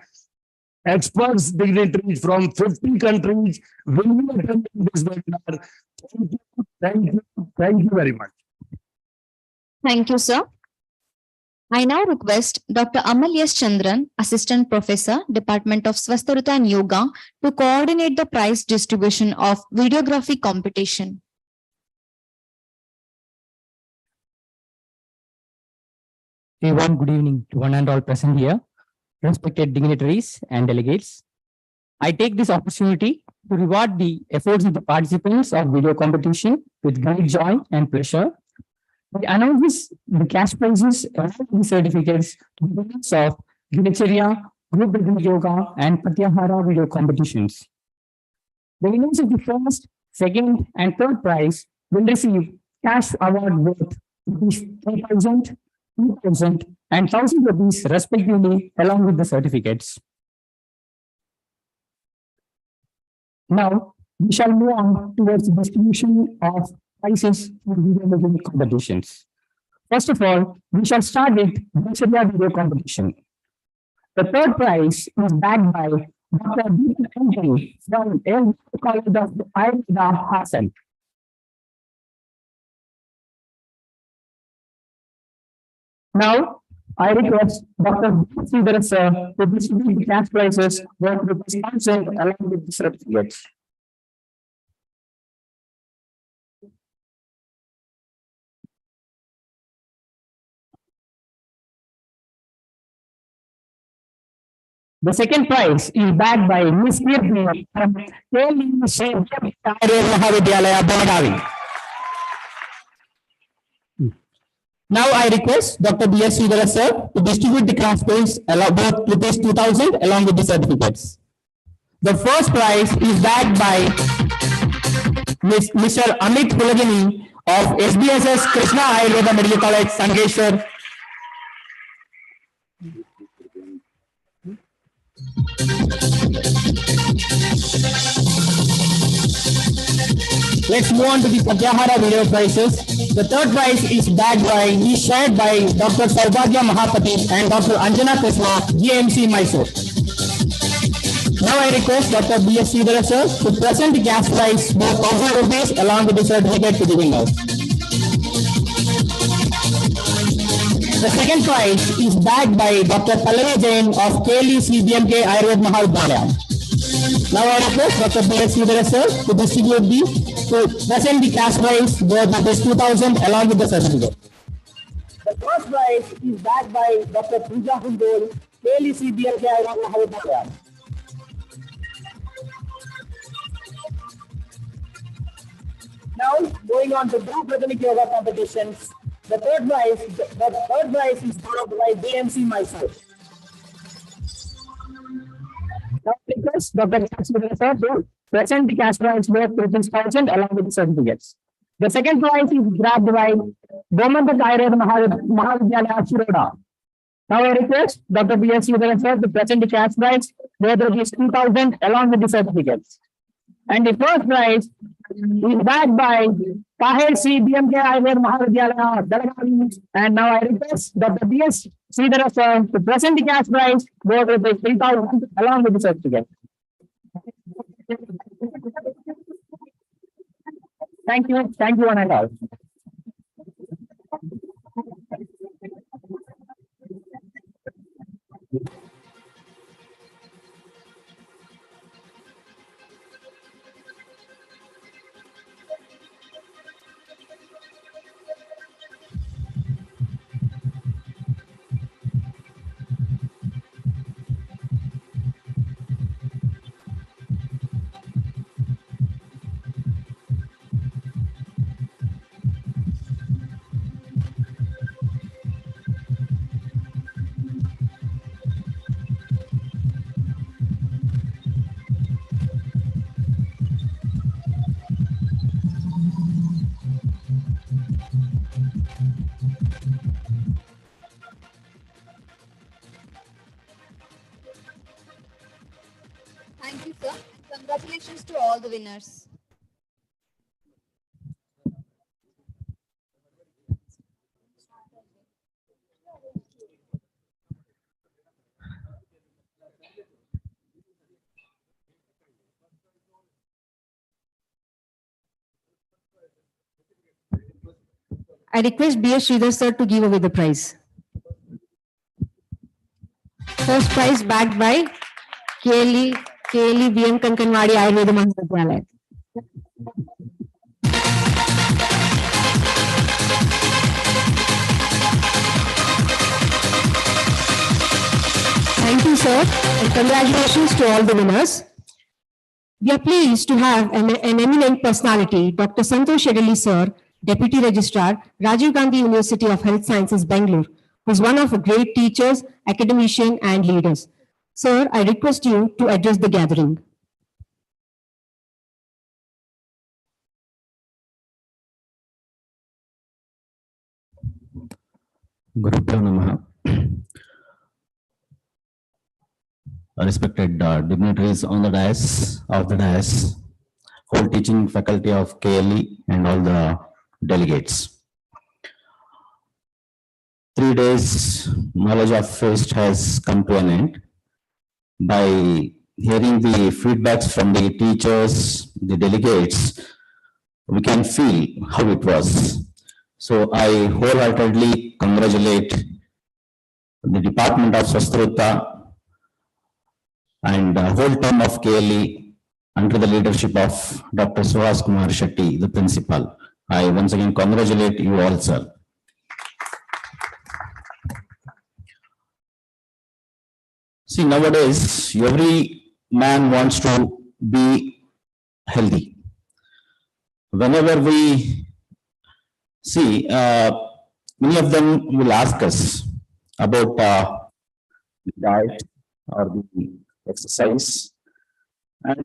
experts, dignitaries from 50 countries will be attending this webinar. Thank you, thank you, thank you very much. Thank you, sir. I now request Dr. Amal S. Chandran, Assistant Professor, Department of Swasthayu and Yoga, to coordinate the prize distribution of videography competition. Good evening to one and all present here, respected dignitaries and delegates. I take this opportunity to reward the efforts of the participants of video competition with great joy and pleasure. I announce the cash prizes and the certificates to the winners of Dinacharya, Group Rhythmic Yoga, and Pratyahara video competitions. The winners of the first, second, and third prize will receive cash award worth 3,000, 2,000, and 1,000 rupees respectively, along with the certificates. Now, we shall move on towards the distribution of prizes for video making competitions. First of all, we shall start with Dinacharya video competition. The third prize is backed by Dr. Deepan from College of Ayurveda, Hassan. Now, I request Dr. Sridhar sir to distribute the cash prizes worth ₹1,000 along with the certificates. The second prize is backed by Ms. Kirti from Mahavidyalaya, Belagavi. Now I request Dr. B.S. Sridhar sir to distribute the cash prize worth ₹2,000 along with the certificates. The first prize is backed by Mr. Amit Kulagini of SBSS Krishna Ayurveda Medical College, Sangeshwar. Let's move on to the Pratyahara video prizes. The third prize is shared by Dr. Saubhagya Mahapati and Dr. Anjana Krishna, GMC Mysore. Now I request Dr. B.S. Sridhar sir to present the cash prize worth 1,000 rupees along with the certificate to the winners. The second prize is backed by Dr. Pallavi Jain of KLE CBMK Ayurveda Mahavidyalaya. Now I request Dr. B.S. Sridhar sir to present the cash prize worth ₹2,000 along with the certificate. The first prize is backed by Dr. Pooja Hundol, KLE CBMK Ayurveda Mahavidyalaya. Now going on to group rhythmic yoga competitions. The third prize is brought by DMC Mysore. Now request Dr. Sridhar sir to present the cash prize worth ₹1,000 along with the certificates. The second prize is grabbed by Gomantak Ayurveda Mahavidyalaya, Shiroda. Now I request Dr. B.S. Sridhar sir to present the cash prize worth ₹2,000 along with the certificates. And the first prize is backed by Kahel CBMK Ayurveda Mahavidyalaya, Delegates. And now I request Dr. B.S. Sridhar sir to present the cash prize worth ₹3,000 along with the certificate. Thank you one and all. Thank you, sir. Congratulations to all the winners. I request B.S. Sridhar sir to give away the prize. First prize backed by KLE VM Kankanwadi Ayurveda Mahavidyalaya. Thank you, sir, and congratulations to all the winners. We are pleased to have an eminent personality, Dr. Santosh Edeli, sir, Deputy Registrar, Rajiv Gandhi University of Health Sciences, Bangalore, who is one of the great teachers, academician, and leaders. Sir, I request you to address the gathering. Gurubhyo Namaha. Respected dignitaries on the dais, whole teaching faculty of KLE and all the delegates. 3 days knowledge of feast has come to an end. By hearing the feedbacks from the teachers, the delegates, we can feel how it was. So I wholeheartedly congratulate the Department of Swasthayu and the whole team of KLE under the leadership of Dr. Suhas Kumar Shetty, the principal. I once again congratulate you all, sir. See, nowadays, every man wants to be healthy. Whenever we see, many of them will ask us about the diet or the exercise. And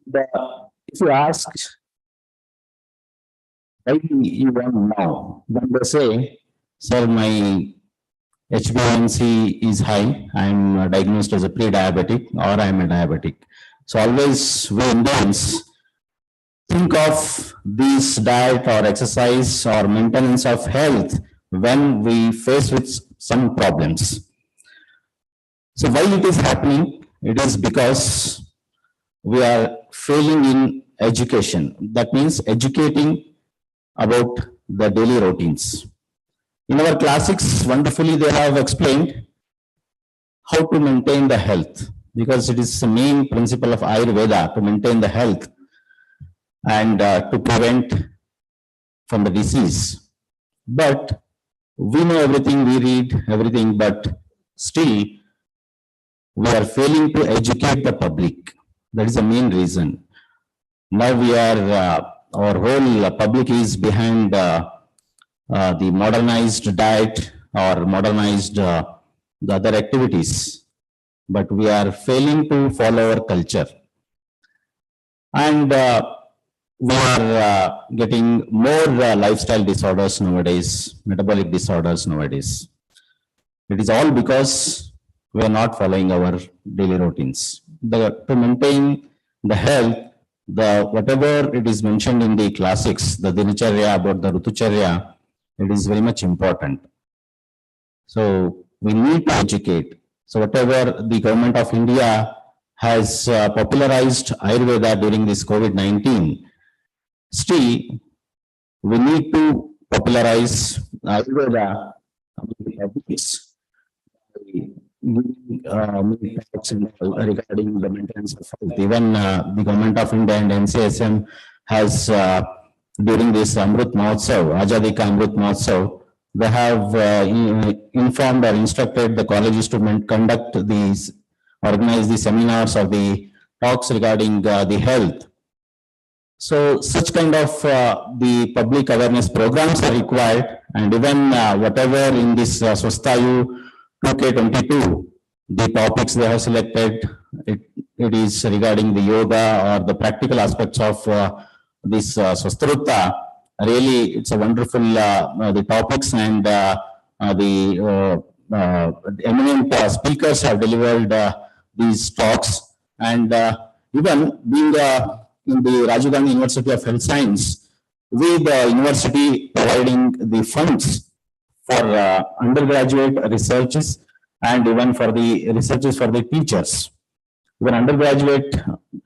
if you ask, why you want now? Then they say, sir, my HbA1c is high. I'm diagnosed as a pre-diabetic or I'm a diabetic. So always we Indians think of this diet or exercise or maintenance of health when we face with some problems. So why it is happening? It is because we are failing in education. That means educating about the daily routines. In our classics, wonderfully they have explained how to maintain the health, because it is the main principle of Ayurveda to maintain the health and to prevent from the disease. But we know everything, we read everything, but still we are failing to educate the public. That is the main reason. Now we are, our whole public is behind the modernized diet or modernized the other activities, but we are failing to follow our culture. And we are getting more lifestyle disorders nowadays, metabolic disorders nowadays. It is all because we are not following our daily routines. To maintain the health, whatever it is mentioned in the classics, the Dinacharya, about the Rutucharya, it is very much important. So we need to educate. So whatever the government of India has popularized Ayurveda during this COVID-19, still we need to popularize Ayurveda regarding the maintenance of health. Even the government of India and NCSM has during this Amrit Mahotsav, Azadi Ka Amrit Mahotsav, they have informed or instructed the colleges to conduct these, organize the seminars or the talks regarding the health. So such kind of the public awareness programs are required, and even whatever in this Swasthayu 2K22, the topics they have selected, it is regarding the yoga or the practical aspects of this Swasthayu. Really, it's a wonderful the topics, and the eminent speakers have delivered these talks. And even being in the Rajiv Gandhi University of Health Science, with the university providing the funds for undergraduate researches and even for the researches for the teachers. Even undergraduate,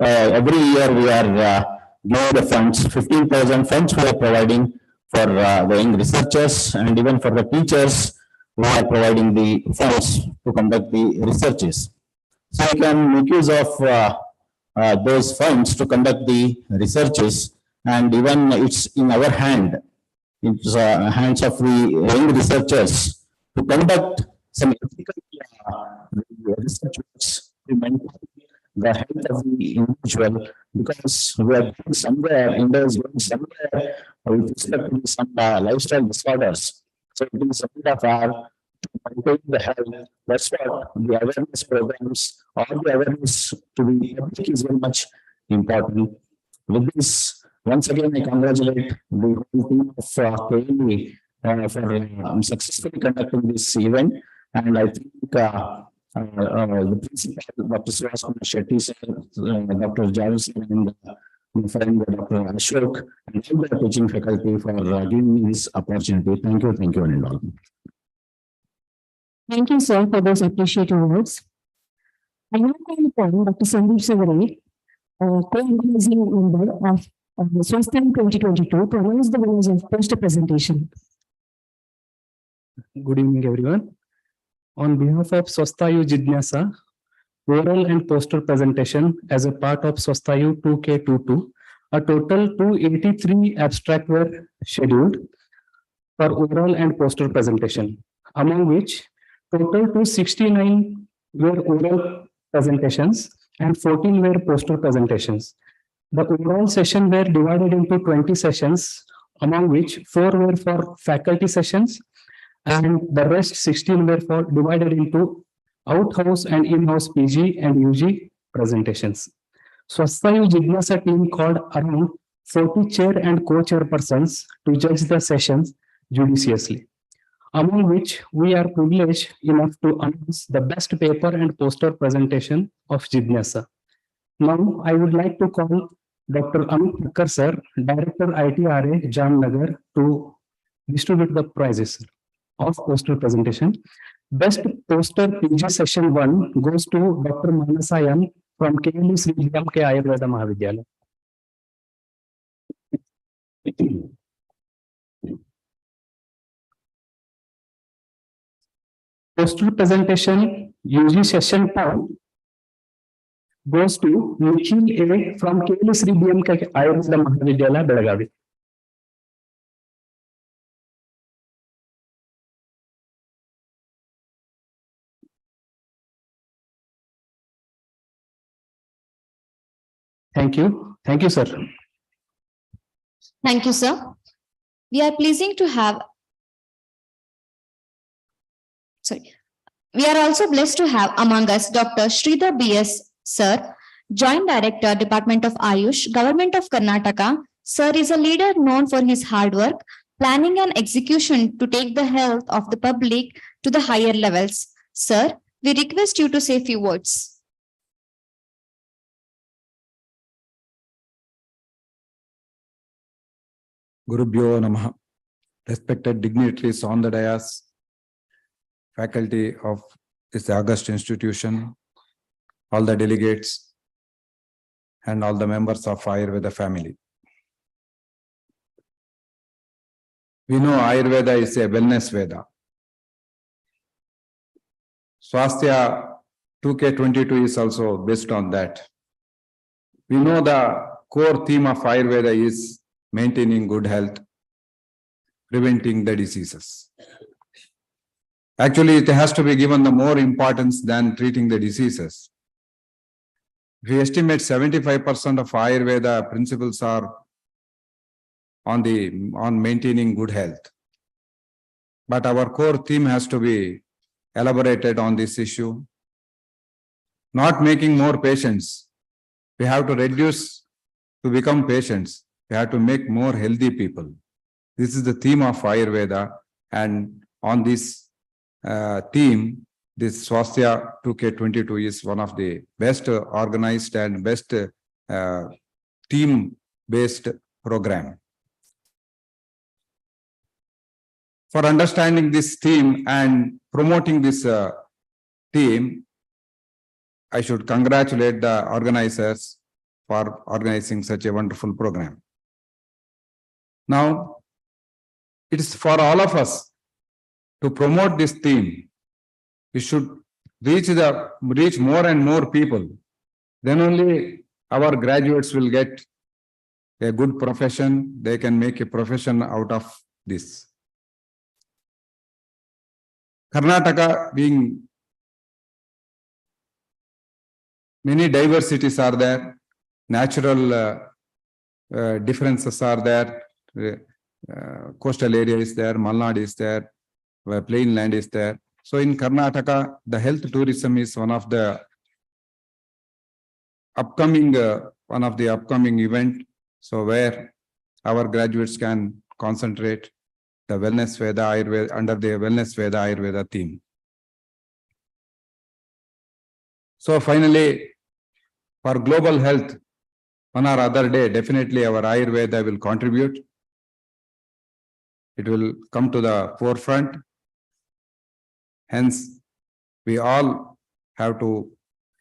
every year we are giving the funds, 15,000 funds we are providing for the young researchers and even for the teachers who are providing the funds to conduct the researches. So we can make use of those funds to conduct the researches, and even it's in our hand, it's hands of the young researchers to conduct some ethical research to maintain the health of the individual, because we are going somewhere, India is going somewhere with respect to some lifestyle disorders. So it is a bit of our to maintain the health. That's what the awareness programs or the awareness to the public is very much important. With this, once again, I congratulate the whole team of KLE for successfully conducting this event. And I think the principal, Dr. Swasthayu Shetty, Dr. Jarvis, and my friend Dr. Ashok, and all the teaching faculty for giving me this opportunity. Thank you, and all. Thank you, sir, for those appreciative words. I now call upon Dr. Sandeep Savare, co-organizing member of Swasthayu 2022, to announce the winners of poster presentation. Good evening, everyone. On behalf of Swasthayu Jidnyasa, oral and poster presentation as a part of Swasthayu 2K22, a total 283 abstracts were scheduled for oral and poster presentation, among which total 269 were oral presentations and 14 were poster presentations. The overall session were divided into 20 sessions, among which 4 were for faculty sessions and the rest 16 were for divided into out-house and in-house PG and UG presentations. Swasthayu Jidnyasa team called around 40 chair and co-chairpersons to judge the sessions judiciously, among which we are privileged enough to announce the best paper and poster presentation of Jidnyasa. Now, I would like to call Dr. Amit Thakkar sir, Director ITRA Jamnagar, to distribute the prizes of poster presentation. Best poster PG session 1 goes to Dr. Manasayan from KLE Sri K Ayurveda Mahavidyalaya. Poster presentation UG session 2 goes to Nikhil A from KLE Sri K Ayurveda Mahavidyalaya, Belagavi. Thank you. Thank you, sir. Thank you, sir. We are pleasing to have. We are also blessed to have among us Dr. Sridhar BS, sir, Joint Director, Department of Ayush, Government of Karnataka. Sir is a leader known for his hard work, planning and execution to take the health of the public to the higher levels. Sir, we request you to say a few words. Gurubhyo Namaha. Respected dignitaries on the dais, faculty of this august institution, all the delegates, and all the members of Ayurveda family. We know Ayurveda is a wellness Veda. Swasthayu 2K22 is also based on that. We know the core theme of Ayurveda is maintaining good health, preventing the diseases. Actually, it has to be given the more importance than treating the diseases. We estimate 75% of Ayurveda principles are on maintaining good health. But our core theme has to be elaborated on this issue. Not making more patients. We have to reduce to become patients. We have to make more healthy people. This is the theme of Ayurveda, and on this theme, this Swasthayu 2K22 is one of the best organized and best team-based program. For understanding this theme and promoting this theme, I should congratulate the organizers for organizing such a wonderful program. Now, it is for all of us to promote this theme. We should reach more and more people. Then only our graduates will get a good profession. They can make a profession out of this. Karnataka being many diversities are there, natural differences are there, coastal area is there, Malnad is there, plain land is there. So in Karnataka, the health tourism is one of the upcoming event. So where our graduates can concentrate the wellness Veda Ayurveda under the wellness Veda Ayurveda theme. So finally, for global health, one or other day, definitely our Ayurveda will contribute. It will come to the forefront. Hence, we all have to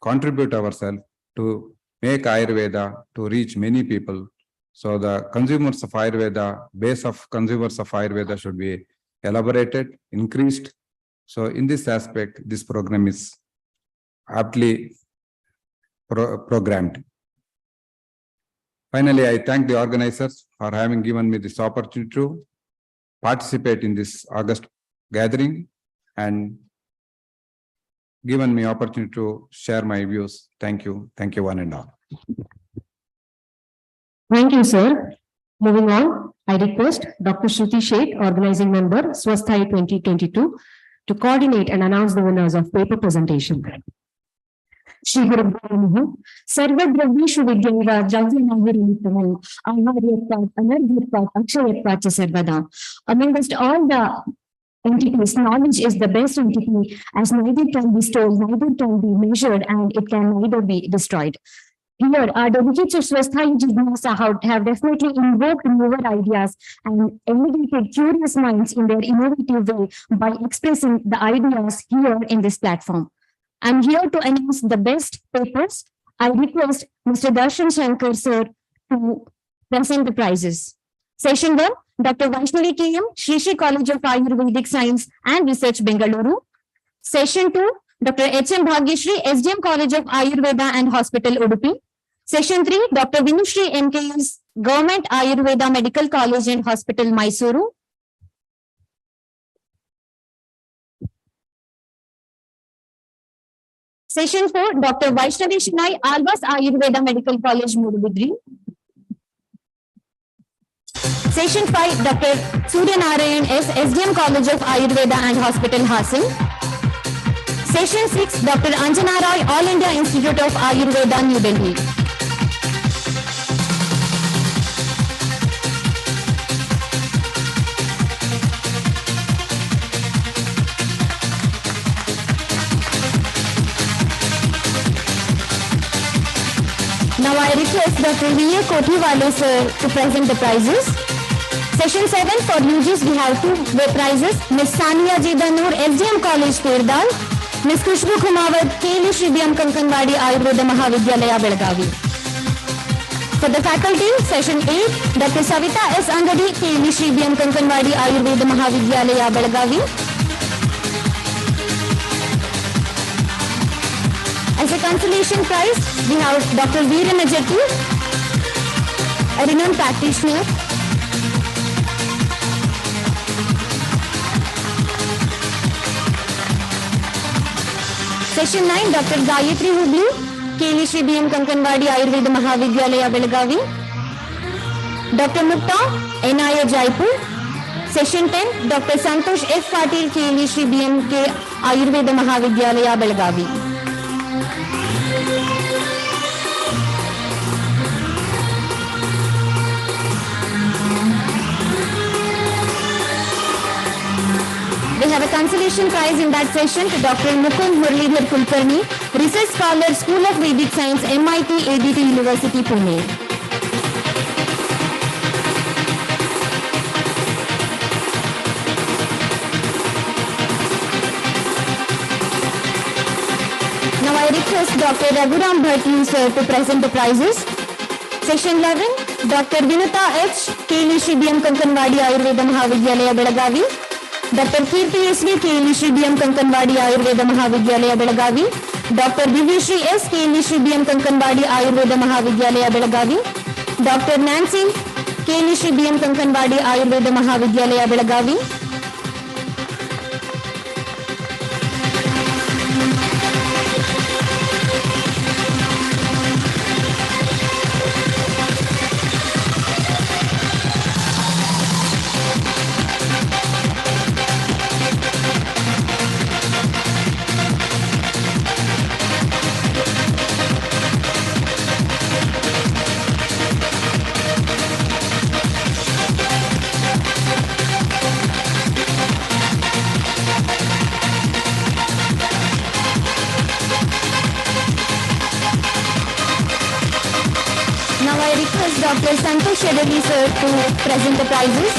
contribute ourselves to make Ayurveda to reach many people. So the consumers of Ayurveda, base of consumers of Ayurveda should be elaborated, increased. So in this aspect, this program is aptly programmed. Finally, I thank the organizers for having given me this opportunity to participate in this August gathering and given me opportunity to share my views. Thank you. Thank you one and all. Thank you, sir. Moving on, I request Dr. Shruti Sheth, organizing member, Swasthayu 2022, to coordinate and announce the winners of paper presentation. Shri Guru Brahma, Sarva Draveshu Vidyaya Dravyanaviritam, Aharyatvat, Anargyatvat, Akshayatvat Sarvada. Amongst all the entities, knowledge is the best entity, as neither can be stored, neither can be measured, and it can neither be destroyed. Here, our delegates of Swasthayu Jignasa have definitely invoked newer ideas and elevated curious minds in their innovative way by expressing the ideas here in this platform. I'm here to announce the best papers. I request Mr. Darshan Shankar, sir, to present the prizes. Session 1, Dr. Vaishnavi KM, Shri Shri College of Ayurvedic Science and Research, Bengaluru. Session 2, Dr. H.M. Bhagyashri, SDM College of Ayurveda and Hospital, Udupi. Session 3, Dr. Vinushri MKS, Government Ayurveda Medical College and Hospital, Mysuru. Session 4, Dr. Vaishnavi Shinai, Albas Ayurveda Medical College, Mudubidri. Session 5, Dr. Surya Narayan S, SDM College of Ayurveda and Hospital, Hassan. Session 6, Dr. Anjana Roy, All India Institute of Ayurveda, New Delhi. Now I request Dr. V.A. Kothiwale sir to present the prizes. Session 7 for UGs, we have two prizes. Ms. Sania Jidanur, SDM College, Perdal. Ms. Khushbu Khumawat, Keli Shribiyam Kankanwadi, Ayurveda Mahavidyalaya, Belgavi. For the faculty, Session 8, Dr. Savita S. Angadi, Keli Shribiyam Kankanwadi, Ayurveda Mahavidyalaya, Belgavi. As a consolation prize, we have Dr. Veeran Ajati, a renowned practitioner. Session 9, Dr. Gayatri Hubli, Keli Shri B.M. Kankanwadi, Ayurveda Mahavidyalaya, Belgavi. Dr. Mukta, NIA Jaipur. Session 10, Dr. Santosh F. Patil, Keli Shri B.M. K. Ayurveda Mahavidyalaya, Belgavi. We have a consolation prize in that session to Dr. Mukund Muralidhar Kulkarni, Research Scholar, School of Vedic Science, MIT, ADT University, Pune. Now I request Dr. Raghuram Bhatt sir to present the prizes. Session 11, Dr. Vinita H. KL Shri BM Kankanwadi Ayurveda Mahavidyalaya Belagavi. Dr. Kirti SV KL Shri BM Kankanwadi Ayurveda Mahavidyalaya Belagavi. Dr. Divyashri S. KL Shri BM Kankanwadi Ayurveda Mahavidyalaya Belagavi. Dr. Nancy KL Shri BM Kankanwadi Ayurveda Mahavidyalaya Belagavi. Now I request Dr. Santosh Shedali sir to present the prizes.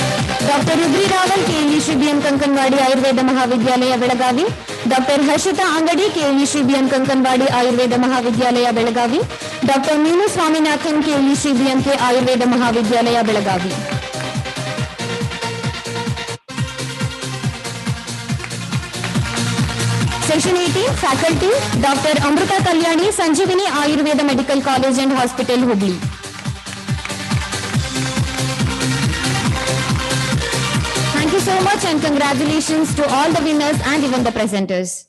Dr. Rudri Raval, KL Shri BM Kankanwadi Ayurveda Mahavidyalaya Belagavi. Dr. Harshita Angadi, KL Shri BM Kankanwadi Ayurveda Mahavidyalaya Belagavi. Dr. Meenu Swaminathan, KL Shri BMK Ayurveda Mahavidyalaya Belagavi. Section 18, Faculty, Dr. Amruta Kalyani, Sanjeevani Ayurveda Medical College and Hospital, Hubli. Thank you so much and congratulations to all the winners and even the presenters.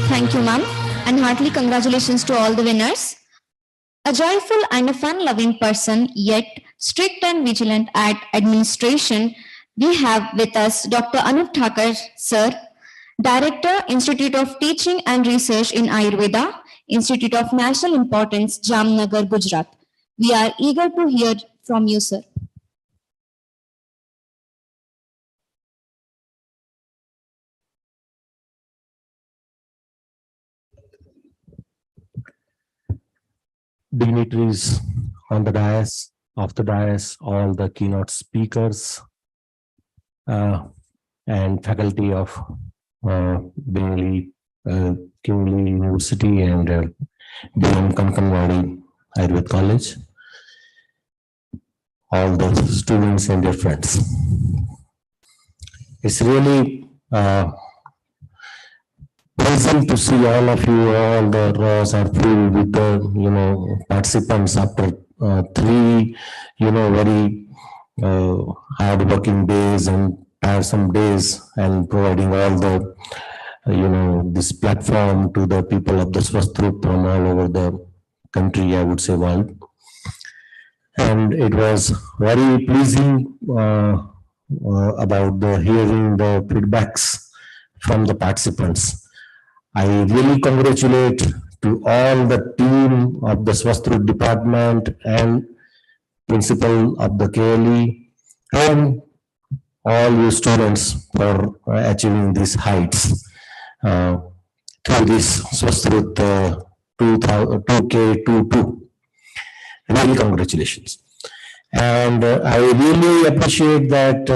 Thank you, ma'am, and heartily congratulations to all the winners. A joyful and a fun-loving person, yet strict and vigilant at administration, we have with us Dr. Anup Thakur, sir, Director, Institute of Teaching and Research in Ayurveda, Institute of National Importance, Jamnagar, Gujarat. We are eager to hear from you, sir. Dignitaries on the dais, off the dais, all the keynote speakers, and faculty of Kingly University and BM Kankanwadi Ayurveda College, all the students and their friends. It's really pleasant to see all of you. All the rows are filled with the participants after 3 very hard working days and tiresome days, and providing all the this platform to the people of the Swasthayu from all over the country, I would say world. And it was very pleasing about the hearing the feedbacks from the participants. I really congratulate to all the team of the Swasthayu department and principal of the KLE and all you students for achieving these heights through this Swasthayu 2K22. Really congratulations. And I really appreciate that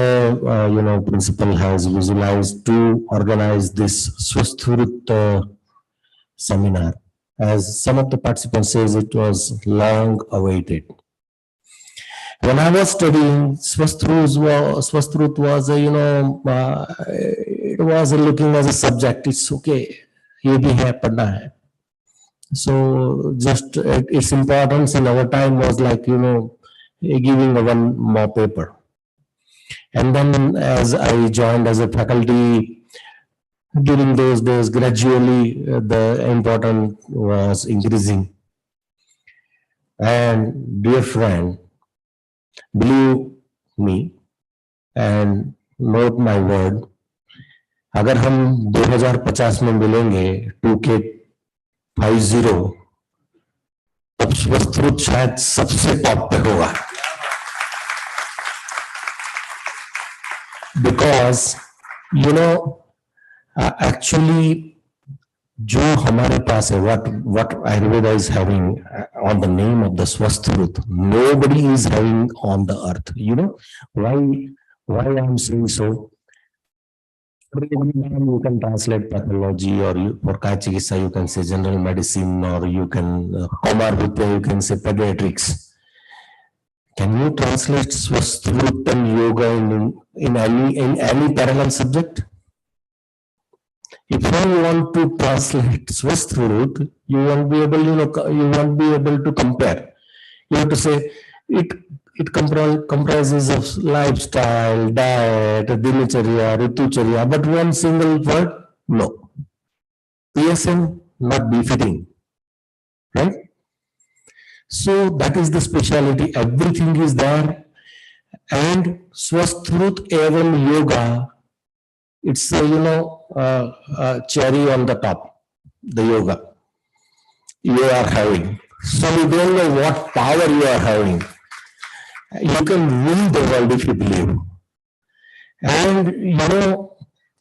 principal has visualized to organize this Swasthayu seminar. As some of the participants says, it was long awaited. When I was studying, Swasthayu was it was looking as a subject. It's okay, ye bhi hai, padna hai. So just its importance in our time was like giving one more paper. And then as I joined as a faculty during those days, gradually the importance was increasing. And dear friend, believe me and note my word, अगर हम 2050 में मिलेंगे 2K50, तब स्वस्त्रु शायद सबसे top पे होगा. Because actually जो हमारे पास है, what Ayurveda is having, on the name of the Swasthayu. Nobody is having on the earth. You know why I'm saying so? You can translate pathology, or for Kachikisa, you can say general medicine, or you can Komarvita, you can say pediatrics. Can you translate Swasthayu and yoga in any parallel subject? If you want to translate Swasthayu, you won't be able, you won't be able to compare. You have to say it comprises of lifestyle, diet, dinacharya, ritucharya, but one single word, no. PSN not befitting, right? So that is the speciality. Everything is there, and Swasthayu evam yoga. It's cherry on the top, the yoga you are having. So you don't know what power you are having. You can rule the world if you believe. And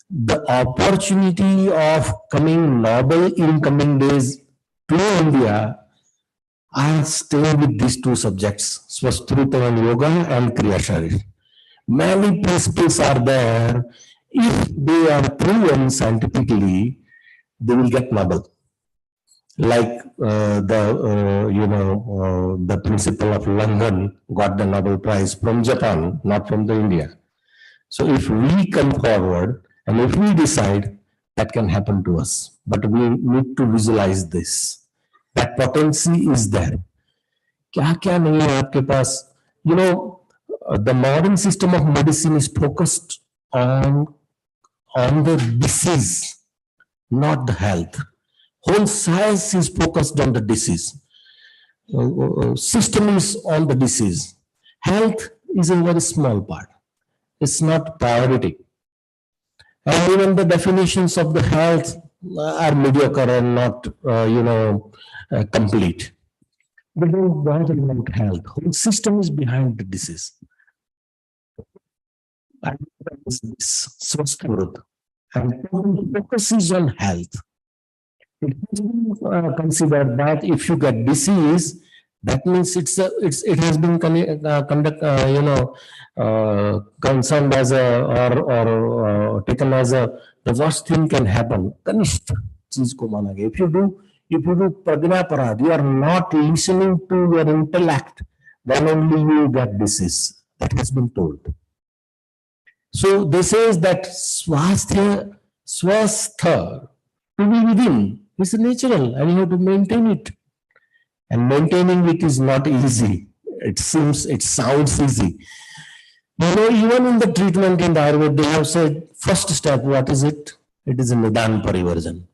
the opportunity of coming noble in coming days to India, I stay with these two subjects, Swasthayu and yoga and Kriya Sharir. Many principles are there. If they are proven scientifically, they will get noble. Like the principle of Langan got the Nobel Prize from Japan, not from the India. So if we come forward and if we decide, that can happen to us. But we need to visualize this. That potency is there. क्या नहीं है आपके पास? The modern system of medicine is focused on the disease, not the health. Whole science is focused on the disease. System is on the disease. Health is a very small part. It's not priority. And even the definitions of the health are mediocre and not, complete. They don't bother about health. Whole system is behind the disease. And this Swasthayu. And focus is on health. It has been considered that if you get disease, that means it has been concerned as taken as the worst thing can happen. If you do prajnaparad, you are not listening to your intellect, then only you get disease. That has been told. So this says that swastha, to be within, is natural, and you have to maintain it. And maintaining it is not easy. It sounds easy. Even in the treatment in the Ayurveda, they have said, first step, what is it? It is a Nidan Parivarjan.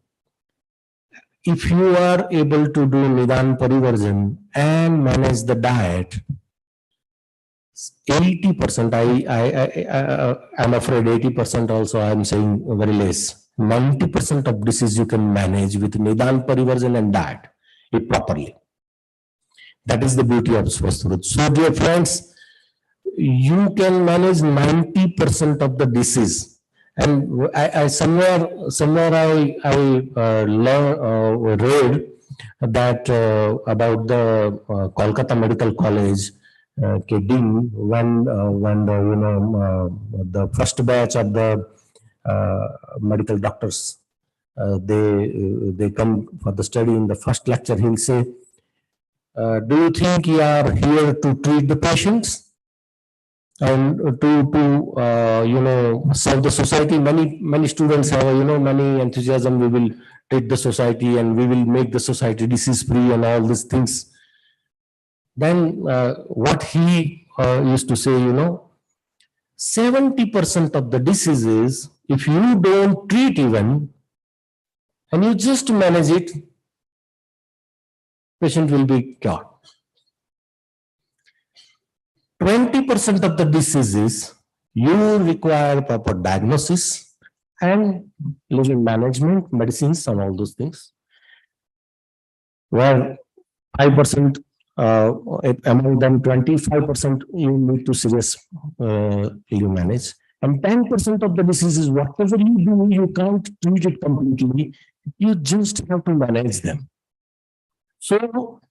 If you are able to do Nidan Parivarjan and manage the diet, 80%, I'm afraid 80% also I'm saying very less. 90% of disease you can manage with Nidan Parivarjan and diet, if properly. That is the beauty of Swasthayu. So dear friends, you can manage 90% of the disease. And I somewhere I read that about the Kolkata Medical College, Dean, when the first batch of the medical doctors, they come for the study. In the first lecture, he'll say, do you think you are here to treat the patients and to serve the society? Many students have many enthusiasm. We will treat the society and we will make the society disease free and all these things. Then what he used to say, 70% of the diseases, if you don't treat even and you just manage it, patient will be cured. 20% of the diseases, you require proper diagnosis and living management, medicines and all those things. Where 5%, among them 25% you need to seriously manage. And 10% of the diseases, whatever you do, you can't treat it completely. You just have to manage them. So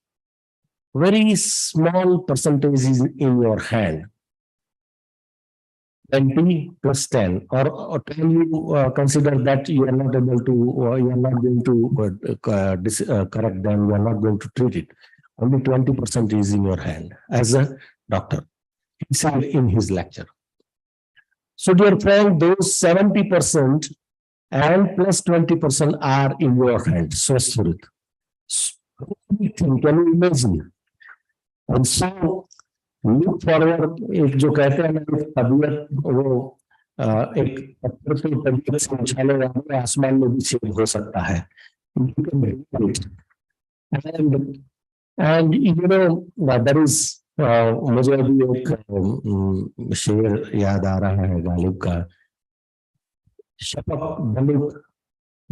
very small percentage is in your hand. 20 plus 10, or can you consider that you are not able to, you are not going to correct them, you are not going to treat it. Only 20% is in your hand as a doctor, he said in his lecture. So dear friend, those 70% and plus 20% are in your hand. Swasthayu. Can you imagine? And so look forward, एक जो कहते हैं ना तबीयत वो एक पत्थर से तबीयत से उछाले वाले आसमान में भी छेद हो सकता है. And you know there is मुझे अभी एक शेर याद आ रहा है गालिब का. शपथ दलित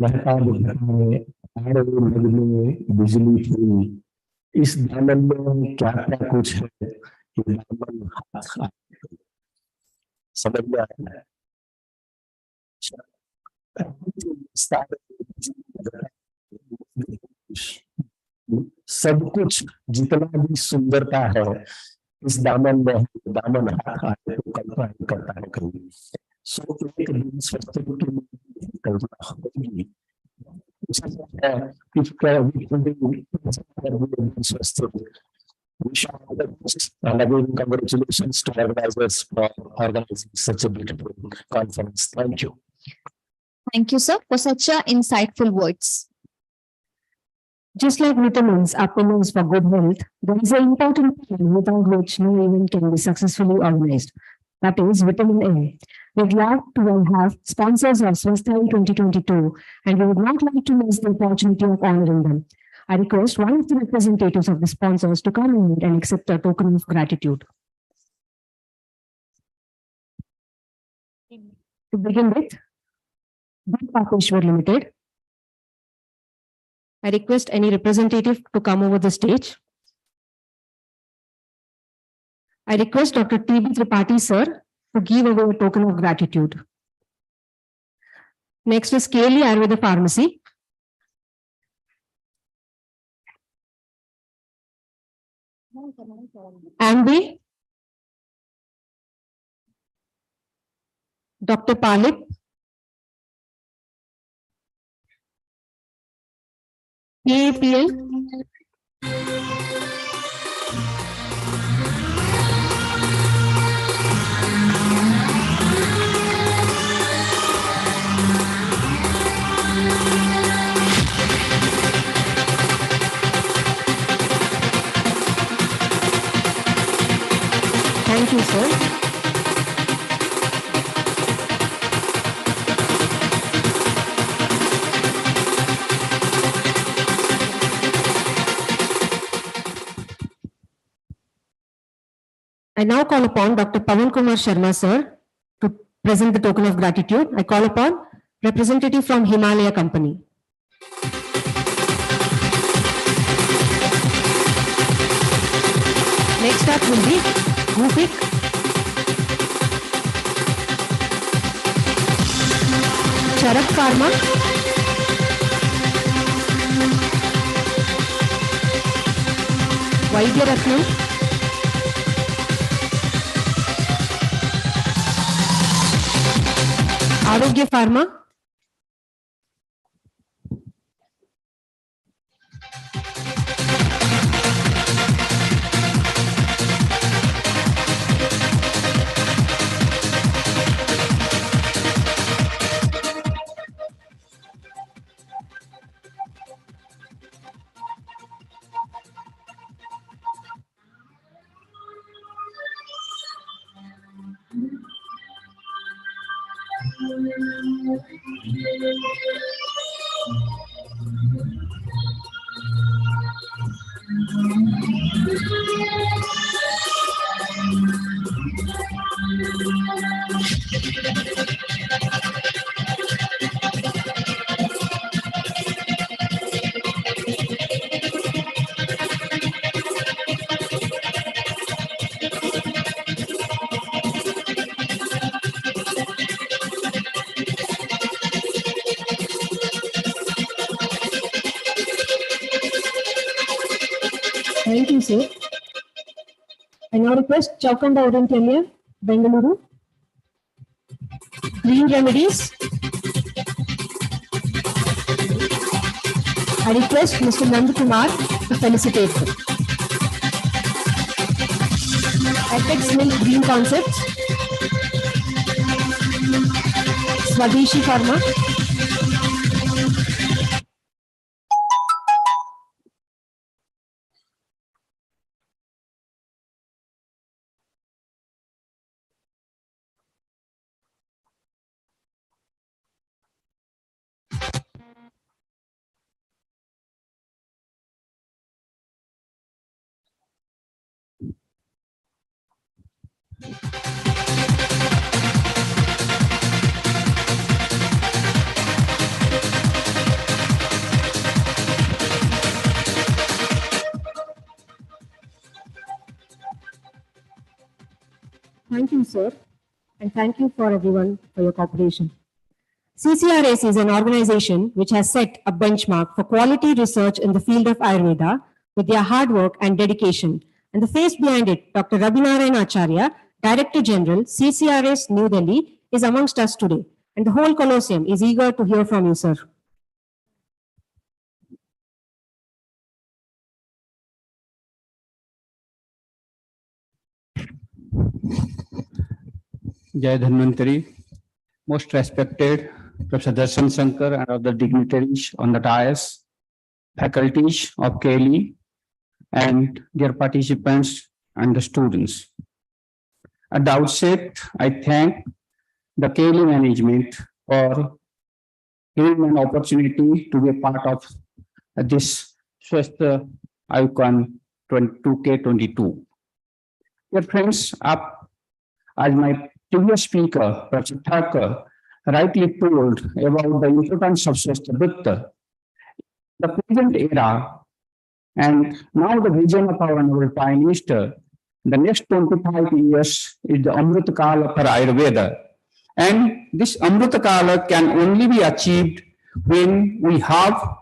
महताब में आड़े लगने बिजली हुई, इस दामन में क्या क्या कुछ है, ये दामन हाथ समझ में आया है. सब कुछ जितना भी सुंदरता है इस दामन में, दामन हाथ आए तो कल्पना करता है कभी. सो एक दिन स्वस्तहायु की कल्पना होगी. And again, congratulations to organizers for organizing such a beautiful conference. Thank you. Thank you, sir, for such insightful words. Just like vitamins are pillars for good health, there is an important thing without which no event can be successfully organized. That is vitamin A. We're glad to have sponsors of Swasthayu 2022, and we would not like to miss the opportunity of honoring them. I request one of the representatives of the sponsors to come in and accept a token of gratitude. To begin with, Pakeshwar Limited. I request any representative to come over the stage. I request Dr. T.B. Tripathi, sir, to give away a token of gratitude. Next is Keli Ayurveda Pharmacy. Ambi, Dr. Palip, AAPL, thank you, sir. I now call upon Dr. Pawan Kumar Sharma, sir, to present the token of gratitude. I call upon representative from Himalaya Company. Next up will be Gupik, Charak Pharma, Vaidya Ratnam, Arogya Pharma, Thank you, sir. I now request Chaukanda Orantelia, Bengaluru. Green Remedies. I request Mr. Nandakumar to felicitate them. Apex Milk Green Concepts. Swadeshi Pharma. Thank you, sir, and thank you for everyone for your cooperation. CCRS is an organization which has set a benchmark for quality research in the field of Ayurveda with their hard work and dedication. And the face behind it, Dr. Rabinarayan Acharya, Director General, CCRS New Delhi, is amongst us today. And the whole Colosseum is eager to hear from you, sir. Jai Dhanvantari, most respected Professor Darshan Shankar and other dignitaries on the dais, faculties of KLE, and dear participants and the students. At the outset, I thank the KLE management for giving me an opportunity to be a part of this Swasthayu 2K22. Dear friends, as my previous speaker, Professor Thakur, rightly told about the importance of Swasthayu, the present era, and now the vision of our noble Prime Minister, the next 25 years is the Amrit Kala for Ayurveda. And this Amrit Kala can only be achieved when we have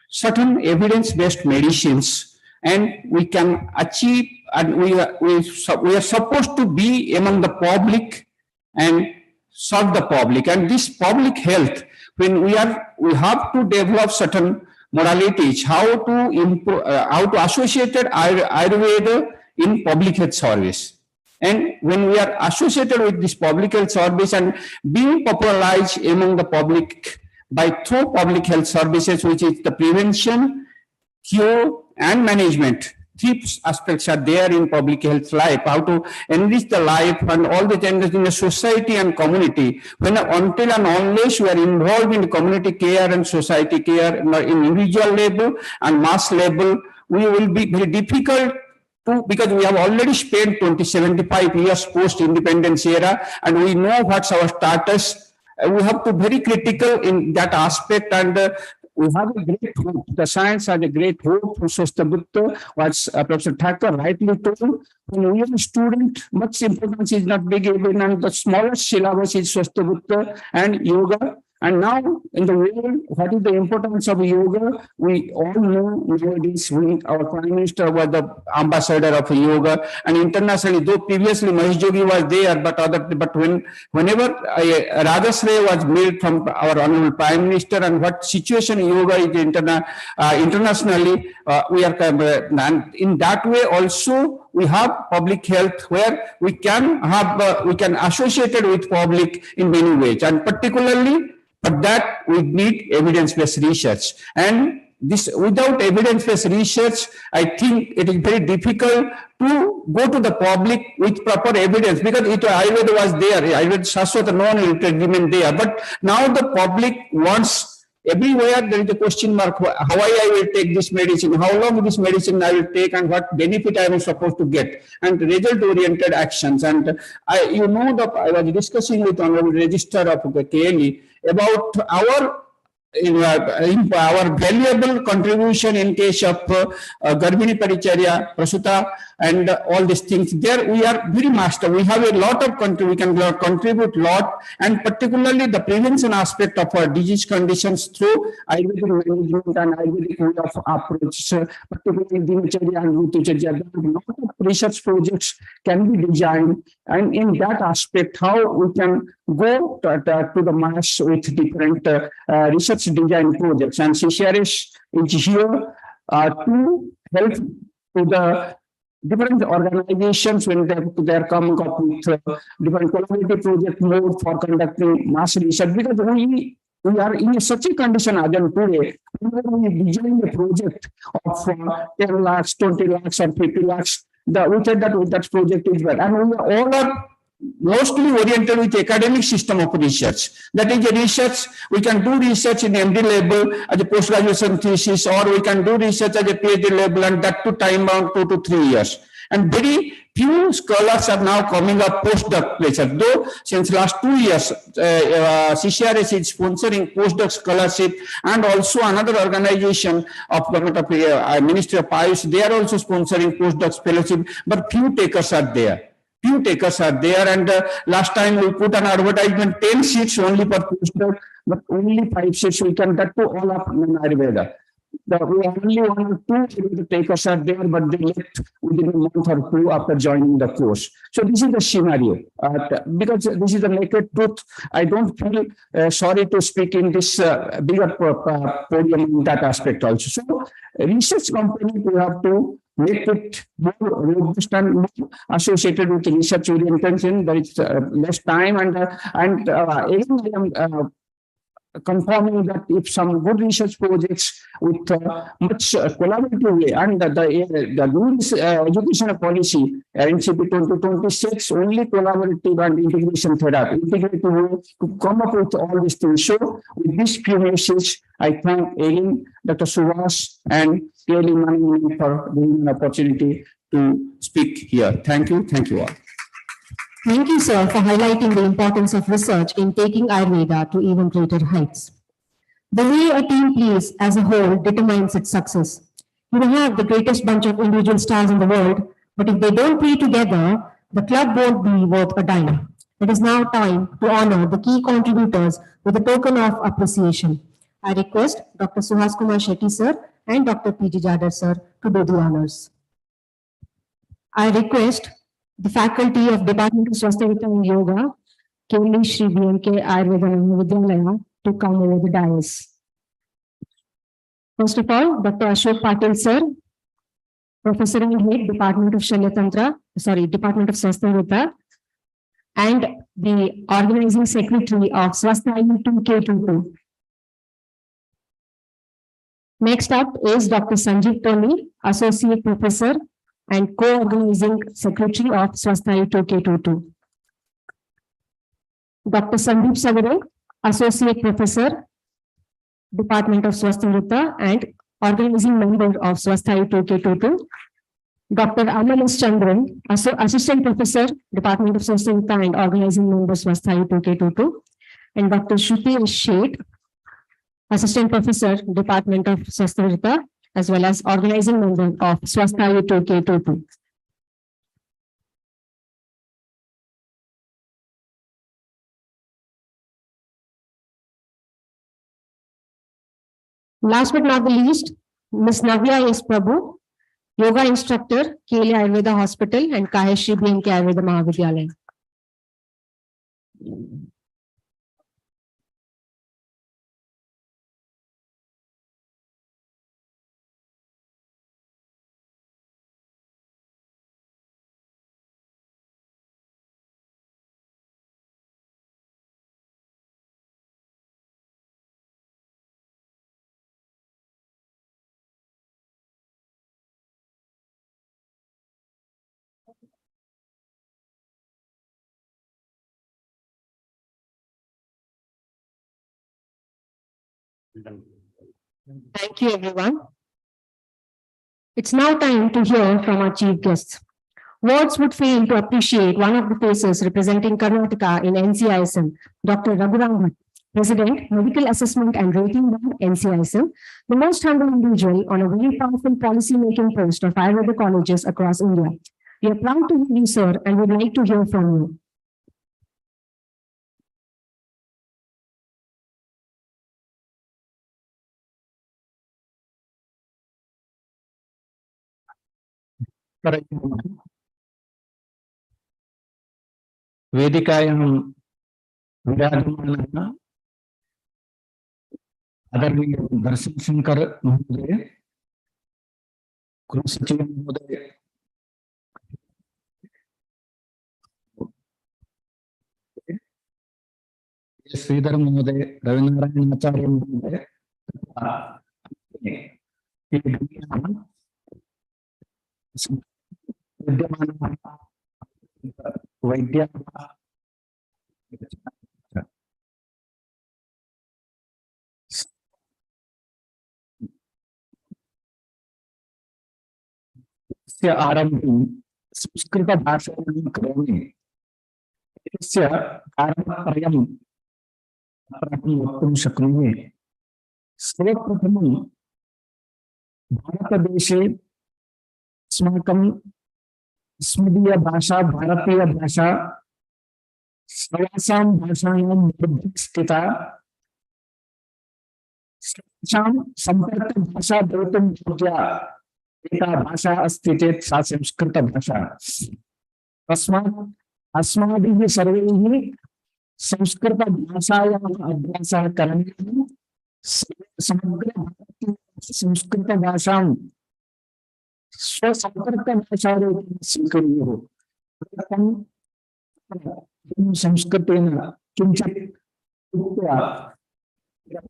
certain evidence-based medicines, and we can achieve, and we are supposed to be among the public and serve the public. And this public health, when we have to develop certain modalities, how to improve, how to associate Ayurveda in public health service. And when we are associated with this public health service and being popularized among the public through public health services, which is the prevention, cure, and management. Three aspects are there in public health life, how to enrich the life and all the changes in the society and community. Until and unless we are involved in community care and society care in individual level and mass level, we will be very difficult to, because we have already spent 75 years post-independence era, and we know what's our status. We have to be very critical in that aspect, and we have a great hope. The science has a great hope for Swasthayu, what Professor Thakur rightly told. When we are a student, much importance is not big given, and the smallest syllabus is Swasthayu and yoga. And now in the world, what is the importance of yoga? We all know nowadays. Our Prime Minister was the ambassador of yoga, and internationally, though previously Mahesh Yogi was there, but whenever Rajashree was made from our honorable Prime Minister, and what situation yoga is internationally, we are, and in that way also we have public health where we can have we can associate it with public in many ways, and particularly. But that we need evidence-based research, and this without evidence-based research, I think it is very difficult to go to the public with proper evidence, because Ayurveda was there, Ayurveda Shaswata, no one remain there. But now the public wants. Everywhere there is a question mark, how I will take this medicine, how long this medicine I will take, and what benefit I am supposed to get, and result-oriented actions. And I was discussing with Honorable Registrar of the KLE about our in our valuable contribution in case of Garbhini Paricharya, Prasuta, and all these things. There we are very master. We have a lot of we can contribute lot, and particularly the prevention aspect of our disease conditions through Ayurvedic management and Ayurvedic way of approach, particularly Dinacharya and Rutucharya. There are a lot of research projects can be designed, and in that aspect, how we can go to the mass with different research design projects, and CCRS is here to help to the different organizations when they are coming up with different collaborative project mode for conducting mass research, because we are in such a condition again today. We design a project of 10 lakhs, 20 lakhs, or 50 lakhs. We said that project is well, and we all are mostly oriented with academic system of research. That is a research, we can do research in MD level as a post-graduation thesis, or we can do research as a PhD level, and that to time bound 2 to 3 years. And very few scholars are now coming up postdoc research. Though since last 2 years, CCRS is sponsoring postdoc scholarship, and also another organization of government of Ministry of Ayush, they are also sponsoring postdoc fellowship, but few takers are there. Few takers are there, and last time we put an advertisement 10 seats only per postdoc, but only 5 seats we can get to all of Ayurveda. Only 1 or 2 takers are there, but they left within a month or 2 after joining the course. So this is the scenario. Because this is the naked truth, I don't feel sorry to speak in this bigger podium in that aspect also. So research company, we have to make it more robust and more associated with research orientation. There is less time, and again, I am confirming that if some good research projects with much collaborative way, and the new educational policy NCP 2026 only collaborative and integration therapy, integrated way to come up with all these things. So with this few messages, I thank again Dr. Subhash and Kelly Manning for giving an opportunity to speak here. Thank you all. Thank you, sir, for highlighting the importance of research in taking Ayurveda to even greater heights. The way a team plays as a whole determines its success. You may have the greatest bunch of individual stars in the world, but if they don't play together, the club won't be worth a dime. It is now time to honor the key contributors with a token of appreciation. I request Dr. Suhas Kumar Shetty, sir, and Dr. P.G. Jadar, sir, to do the honors. I request the faculty of Department of Swasthayu and Yoga, Kelly Shri BMK Ayurveda Vidyalaya, to come over the dais. First of all, Dr. Ashok Patil, sir, Professor and Head, Department of Department of Swasthayu, and the Organizing Secretary of Swasthayu 2K22. Next up is Dr. Sanjeev Tony, Associate Professor and Co-Organizing Secretary of Swasthayu 2K22. Dr. Sandeep Sagare, Associate Professor, Department of Swasthayu and Organizing Member of Swasthayu 2K22. Dr. Amal S. Chandran, Assistant Professor, Department of Swasthayu and Organizing Member Swasthayu 2K22. And Dr. Shruti S. Sheth, Assistant Professor, Department of Swasthayu, as well as Organizing Member of Swasthayu 2K22. Last but not the least, Ms. Navya S. Prabhu, Yoga Instructor, KL Ayurveda Hospital and Kaheshri BMK Ayurveda Mahavidyalaya. Thank you, everyone. It's now time to hear from our chief guests. Words would fail to appreciate one of the faces representing Karnataka in NCISM, Dr. Raghuram Bhatt, President, Medical Assessment and Rating Board, NCISM, the most humble individual on a very powerful policy-making post of Ayurveda colleges across India. We are proud to hear you, sir, and would like to hear from you. वेदिकायां विराजमानः आदरणीय दर्शन शंकर महोदय, गृह सचिव महोदय, श्रीधर महोदय, रविनारायण आचार्य महोदय, विद्यमान वैद्य आरंभं संस्कृत भाषायां करोमि। एतस्य कारणत्रयं वक्तुं शक्नोमि। सर्वप्रथमं भारतदेशे अस्माकं अस्मदीय भाषा, भारतीय भाषा सर्वासां भाषाणां मध्ये स्थिता। सर्वासां सम्पर्क भाषा भवितुं योग्या एका भाषा अस्ति चेत् सा संस्कृत भाषा। तस्मात् अस्माभिः सर्वैः संस्कृत भाषायाः अभ्यासः करणीयः। समग्र भारतीय संस्कृत भाषां स्वसम्पर्क भाषारूपेण स्वीकुर्युः। संस्कृतेन किञ्चित् उक्त्वा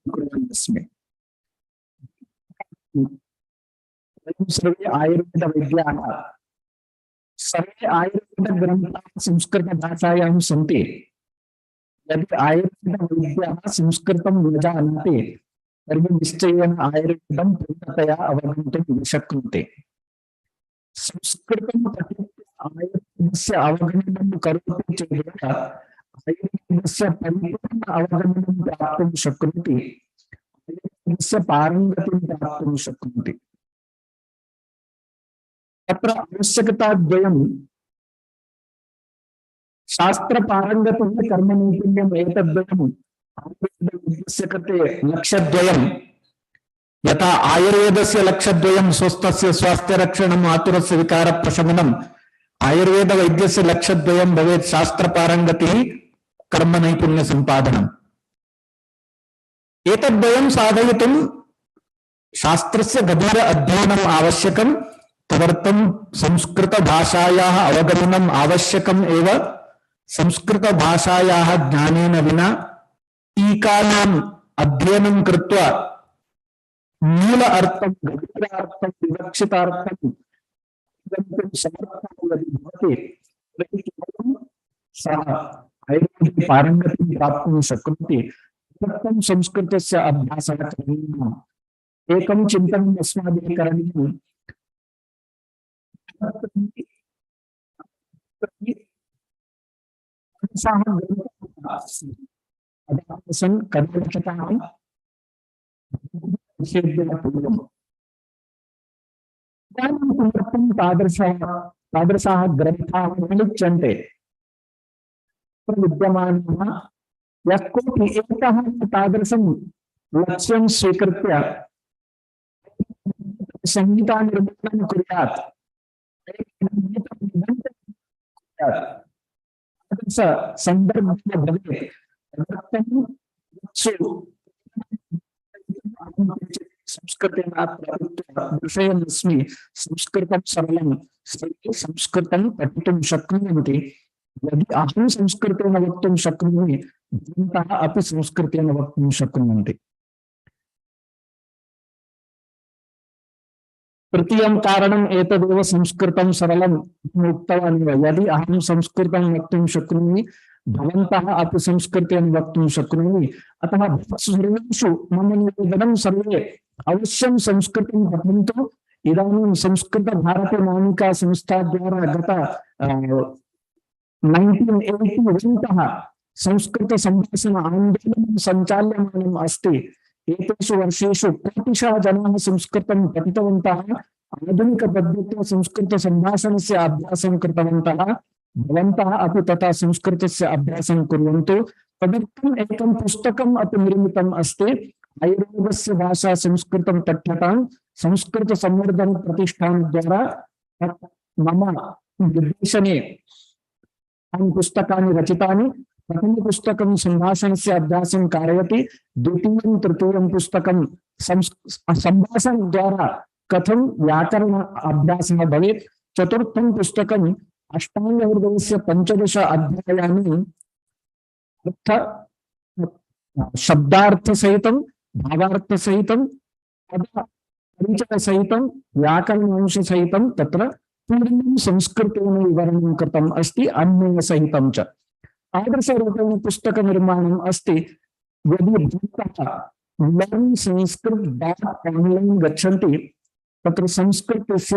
कुर्वन्नस्मि। सर्वे आयुर्वेद वैद्याः, सर्वे आयुर्वेद ग्रन्थाः संस्कृत भाषायां सन्ति। यदि आयुर्वेद वैद्याः संस्कृतं न जानन्ति तर्हि निश्चयेन आयुर्वेदं पूर्णतया अवगन्तुं न शक्नुते। संस्कृतं पठित्वा आयुर्वेदस्य अवगमनं करोति चेत् आयुर्वेदस्य परिपूर्ण अवगमनं प्राप्तुं शक्नोति, आयुर्वेदस्य पारङ्गतिं प्राप्तुं शक्नोति। तत्र आवश्यकताद्वयं शास्त्रपारङ्गतिः कर्मनैपुण्यम् एतद्वयम् आयुर्वेदस्य कृते लक्ष्यद्वयं। यथा आयुर्वेदस्य लक्ष्यद्वयं स्वस्थस्य स्वास्थ्यरक्षणम् आतुरस्य विकारप्रशमनम्, आयुर्वेद वैद्यस्य लक्ष्यद्वयं भवेत् शास्त्रपारङ्गतिः कर्मनैपुण्यसम्पादनम्। एतद्वयं साधयितुं शास्त्रस्य गभीर अध्ययनम् आवश्यकम्। तदर्थं संस्कृत भाषायाः अवगमनम् आवश्यकम् एव। संस्कृत भाषायाः ज्ञानेन विना टीकानाम् अध्ययनं कृत्वा मूल अर्थं, गभीरार्थं, विवक्षितार्थं गन्तुं समर्थः यदि भवति तर्हि केवलं सः आयुर्वेदे पारङ्गतिं प्राप्तुं शक्नोति। तदर्थं संस्कृतस्य अभ्यासः करणीयः। एकं चिन्तनम् अस्माभिः करणीयम्। तादृशाः ग्रन्थाः न लिख्यन्ते। विद्यमानः यः कोऽपि एकः तादृशं लक्ष्यं स्वीकृत्य संहितानिर्माणं कुर्यात्, संदर्भः भवेत्। संस्कृतेन विषयमस्मि, संस्कृतं सरलं, सर्वे संस्कृतं पठितुं शक्नुवन्ति। यदि अहं संस्कृतेन वक्तुं शक्नोमि, भवन्तः अपि संस्कृतेन वक्तुं शक्नुवन्ति। तृतीयं कारणम् एतदेव, संस्कृतं सरलम् उक्तवान्। यदि अहं संस्कृतं वक्तुं शक्नोमि, भवन्तः अपि संस्कृतेन वक्तुं शक्नोमि। अतः सर्वेषु मम निवेदनं, सर्वे अवश्यं संस्कृतं पठन्तु। इदानीं संस्कृत भारती नामिका संस्था द्वारा गत 1981 तः संस्कृत संभाषण आंदोलनं सञ्चाल्यमानम् अस्ति। एतेषु वर्षेषु कोटिशः जनाः संस्कृतं पठितवन्तः, आधुनिकपद्धत्या संस्कृत संभाषणस्य अभ्यासं कृतवन्तः। भवन्तः अपि तथा संस्कृतस्य अभ्यासं कुर्वन्तु। तदर्थम् एकं पुस्तकम् अपि निर्मितम् अस्ति। आयुर्वेदस्य भाषा संस्कृतं तथ्यतां संस्कृत संवर्धन प्रतिष्ठान द्वारा मम निर्देशने पुस्तकानि रचितानि। प्रथमपुस्तकं सम्भाषणस्य अभ्यासं कारयति, द्वितीयं तृतीयं पुस्तकं सम्भाषण द्वारा कथं व्याकरण अभ्यासः भवेत्, चतुर्थं पुस्तकम् अष्टाङ्गहृदयस्य 15 अध्यायानि अर्थ शब्दार्थ सहितं भावार्थ सहितं परिचय सहितं व्याकरणांश सहितं तत्र पूर्णं संस्कृतेन विवरणं कृतम् अस्ति, अन्वय सहितं च। तादृशरूपेण पुस्तकनिर्माणम् अस्ति। यदि भवन्तः लर्न् संस्कृत.online गच्छन्ति, तत्र संस्कृतस्य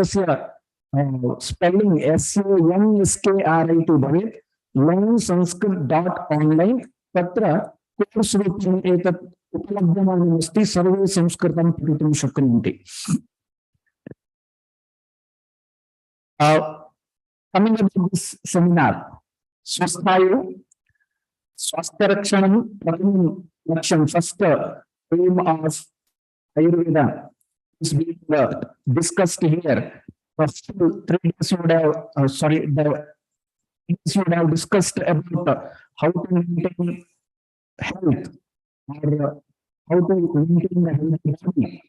स्पेलिंग SAMSKRIT भवेत्। लर्न् संस्कृत.online तत्र कोर्स् रूपेण एतत् उपलभ्यमानम् अस्ति, सर्वे संस्कृतं पठितुं शक्नुवन्ति। Coming about this seminar, Swasthayu, Swastharkshanam, Pratham Laksham, first aim of Ayurveda is being discussed here. First 3 days would have discussed about how to maintain health or how to maintain the healthy body.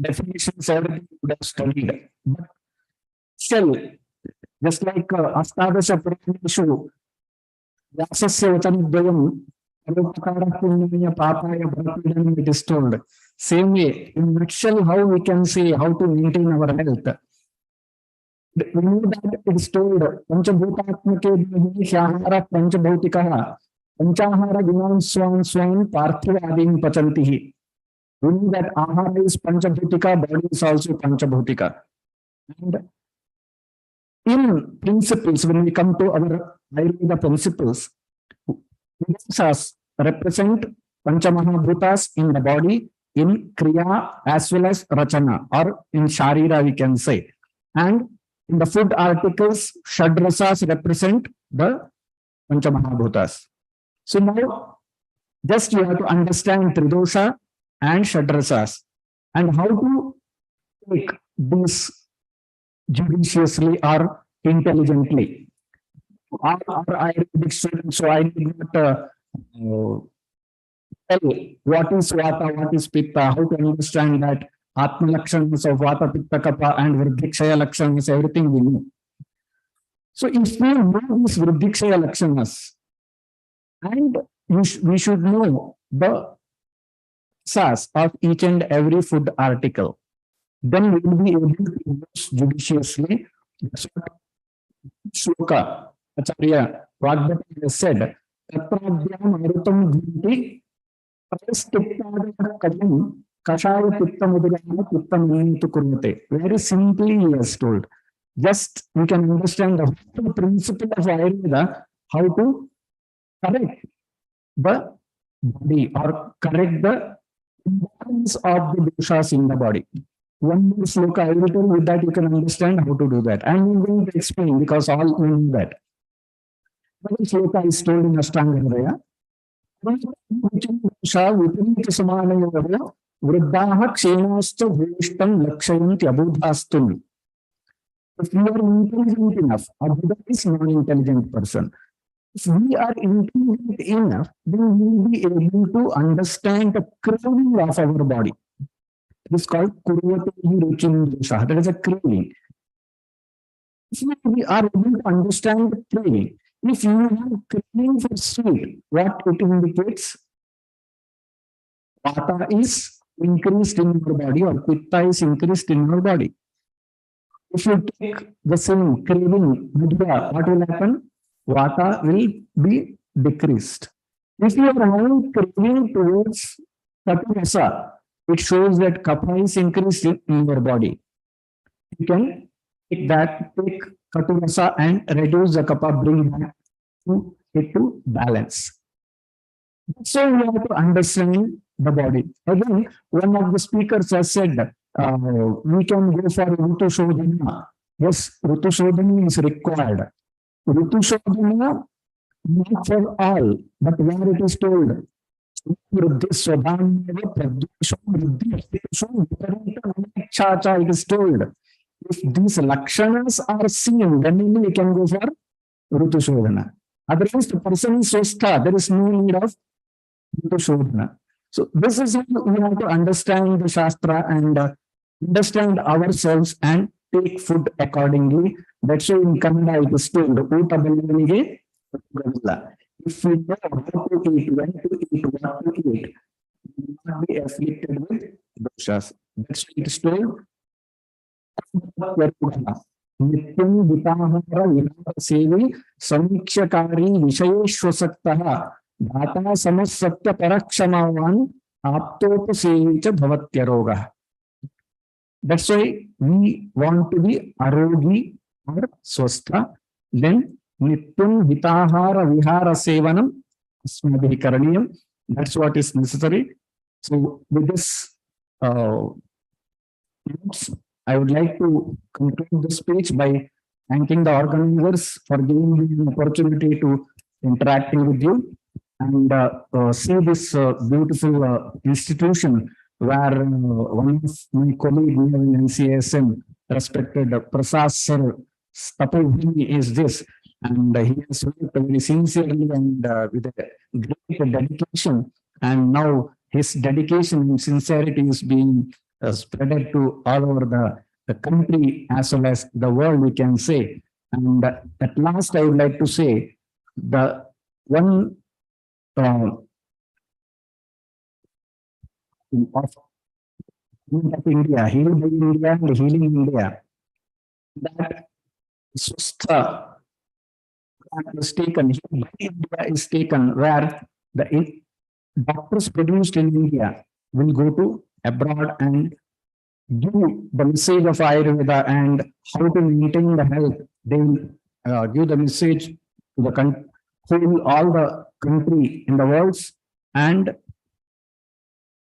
Definitions everything would have studied. But still, just like Astadasha Puraneshu, Vyasasya Vachanadvayam, Parupakara Punyaya Papaya Bhaktidanam, it is told. Same way, in nutshell, how we can say how to maintain our health. We know that it is told, Panchabhutatmake Hyahara Panchabhutikaha, Panchahara Gunan Swan Swan Parthivadim Pachantihi. We know that Ahara is Panchabhutika, body is also Panchabhutika. And in principles, when we come to our Ayurveda principles, Dosas represent Panchamahabhutas in the body, in Kriya as well as Rachana, or in Sharira we can say. And in the food articles, Shadrasas represent the Panchamahabhutas. So now, just you have to understand Tridosha and Shadrasas and how to take these judiciously or intelligently. Our Ayurvedic students, so I need not tell what is Vata, what is Pitta, how to understand that Atma Lakshanas of Vata, Pitta, Kapha and Vriddhikshaya Lakshanas, everything we know. So if we know these Vriddhikshaya Lakshanas, and we should know the sas of each and every food article, then we will be able to use judiciously. That's what Shloka Acharya Vagbhata has said. Tatradyam arutam dhinti prastiptada kadam kashaya pittamudurana pittamanitu kurvate. Very simply he has told. Just we can understand the whole principle of Ayurveda, how to correct the body or correct the imbalance of the doshas in the body. One more sloka I will tell, with that you can understand how to do that. And I'm going to explain because all you know that. One sloka is told in Ashtanga Hridaya. Vriddaha kshenascha bhishtam lakshayanti abudhastum. If we are intelligent enough, Abudha is non-intelligent person. If we are intelligent enough, then we will be able to understand the craving of our body. It is called Kurvate Ruchim Dosha. That is a craving. If we are able to understand the craving, if you have craving for sweet, what it indicates? Vata is increased in your body or Pitta is increased in your body. If you take the same craving, what will happen? Vata will be decreased. If you are having craving towards Katurasa, it shows that Kapha is increased in your body. You can take Katurasa and reduce the Kapha, bring back it to balance. So we have to understand the body. Again, one of the speakers has said, we can go for Rutu Shodhana. Yes, Rutu Shodhana is required. Rutu Shodhana, not for all, but where it is told, it is told. If these lakshanas are seen, then only we can go for Rutu Shodhana. Otherwise, the person is Swastha, there is no need of Rutu Shodhana. So this is how we have to understand the Shastra and understand ourselves and take food accordingly. That's why in Kannada it is told, Uta Ballanige Gavilla. If we know how to eat, when to eat, what to eat, we will not be afflicted with doshas. That's why it is told. नित्यं विताहार विहार सेवे समीक्षकारी विषयेष्वसक्तः दाता समसत्य परक्षमावान् आप्तोपसेवी च भवत्यरोगः. That's why we want to be arogi or swastha. Then nityam hitahara vihara sevanam asmabhihi karaniyam. That's what is necessary. So with this I would like to conclude this speech by thanking the organizers for giving me an opportunity to interacting with you and see this beautiful institution where one of my colleagues in NCSM, respected Prasad Sir Stapavini, is this, and he has worked very sincerely and with a great dedication, and now his dedication and sincerity is being spread to all over the country as well as the world, we can say. And at last, I would like to say the one of India, healed by India and healing India, that Swastha is taken, India is taken, where the doctors produced in India will go to abroad and give the message of Ayurveda and how to maintain the health. They will give the message to the all the country in the world, and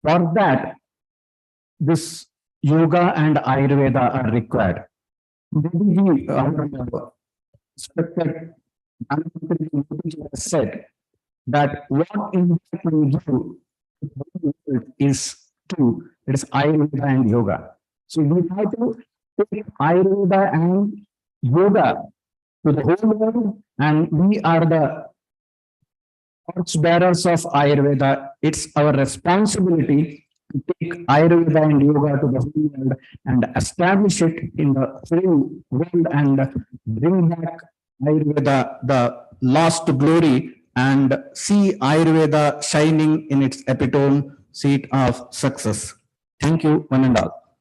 for that, this yoga and Ayurveda are required. Respected said that what impact we do is two. It is Ayurveda and yoga. So we have to take Ayurveda and yoga to the whole world, and we are the torch bearers of Ayurveda. It's our responsibility to take Ayurveda and yoga to the whole world and establish it in the whole world and bring back Ayurveda the lost glory and see Ayurveda shining in its epitome seat of success. Thank you, one and all.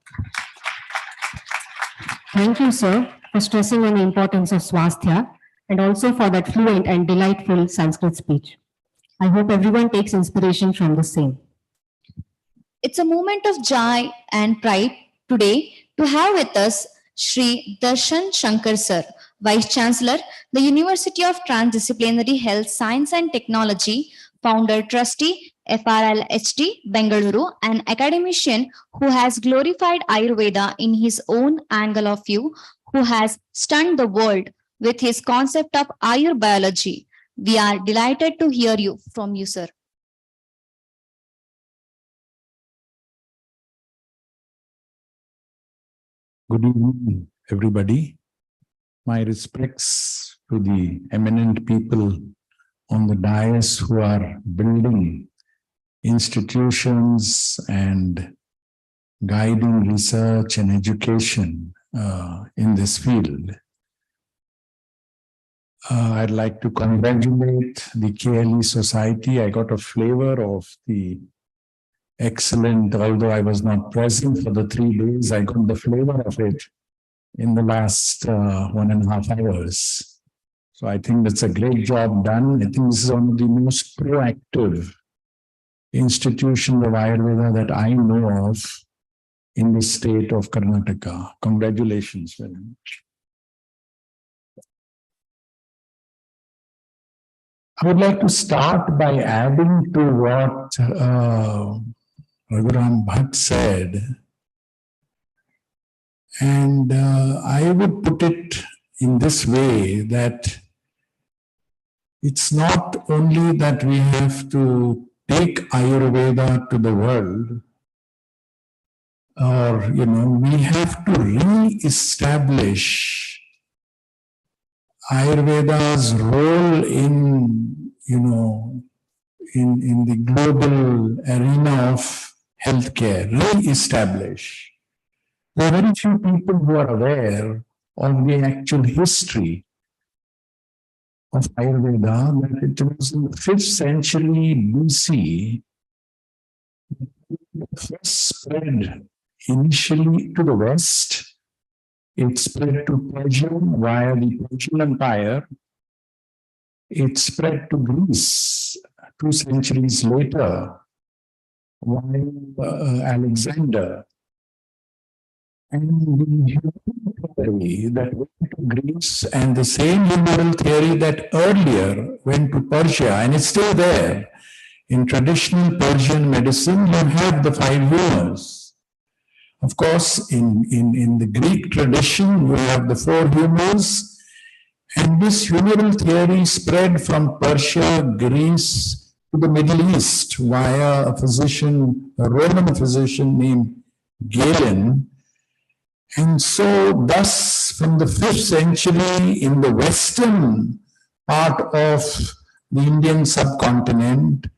Thank you, sir, for stressing on the importance of Swasthya and also for that fluent and delightful Sanskrit speech. I hope everyone takes inspiration from the same. It's a moment of joy and pride today to have with us Shri Darshan Shankar Sir, Vice Chancellor, the University of Transdisciplinary Health Science and Technology, Founder Trustee, FRLHT, Bengaluru, an academician who has glorified Ayurveda in his own angle of view, who has stunned the world with his concept of Ayurbiology. We are delighted to hear from you, sir. Good evening, everybody. My respects to the eminent people on the dais who are building institutions and guiding research and education in this field. I'd like to congratulate the KLE Society. I got a flavor of the excellent, although I was not present for the 3 days, I got the flavor of it in the last 1.5 hours. So I think that's a great job done. I think this is one of the most proactive institutions of Ayurveda that I know of in the state of Karnataka. Congratulations very much. I would like to start by adding to what Raghuram Bhatt said. And I would put it in this way that it's not only that we have to take Ayurveda to the world, or, we have to re-establish Ayurveda's role in, in the global arena of healthcare, re-establish. There are very few people who are aware of the actual history of Ayurveda, that it was in the 5th century BC, first spread initially to the West. It spread to Persia via the Persian Empire. It spread to Greece 2 centuries later via Alexander. And the humoral theory that went to Greece, and the same humoral theory that earlier went to Persia, and it's still there. In traditional Persian medicine, you have the 5 humors. Of course, in the Greek tradition, you have the 4 humors, and this humoral theory spread from Persia, Greece, to the Middle East via a Roman physician named Galen. And so, thus, from the 5th century in the western part of the Indian subcontinent,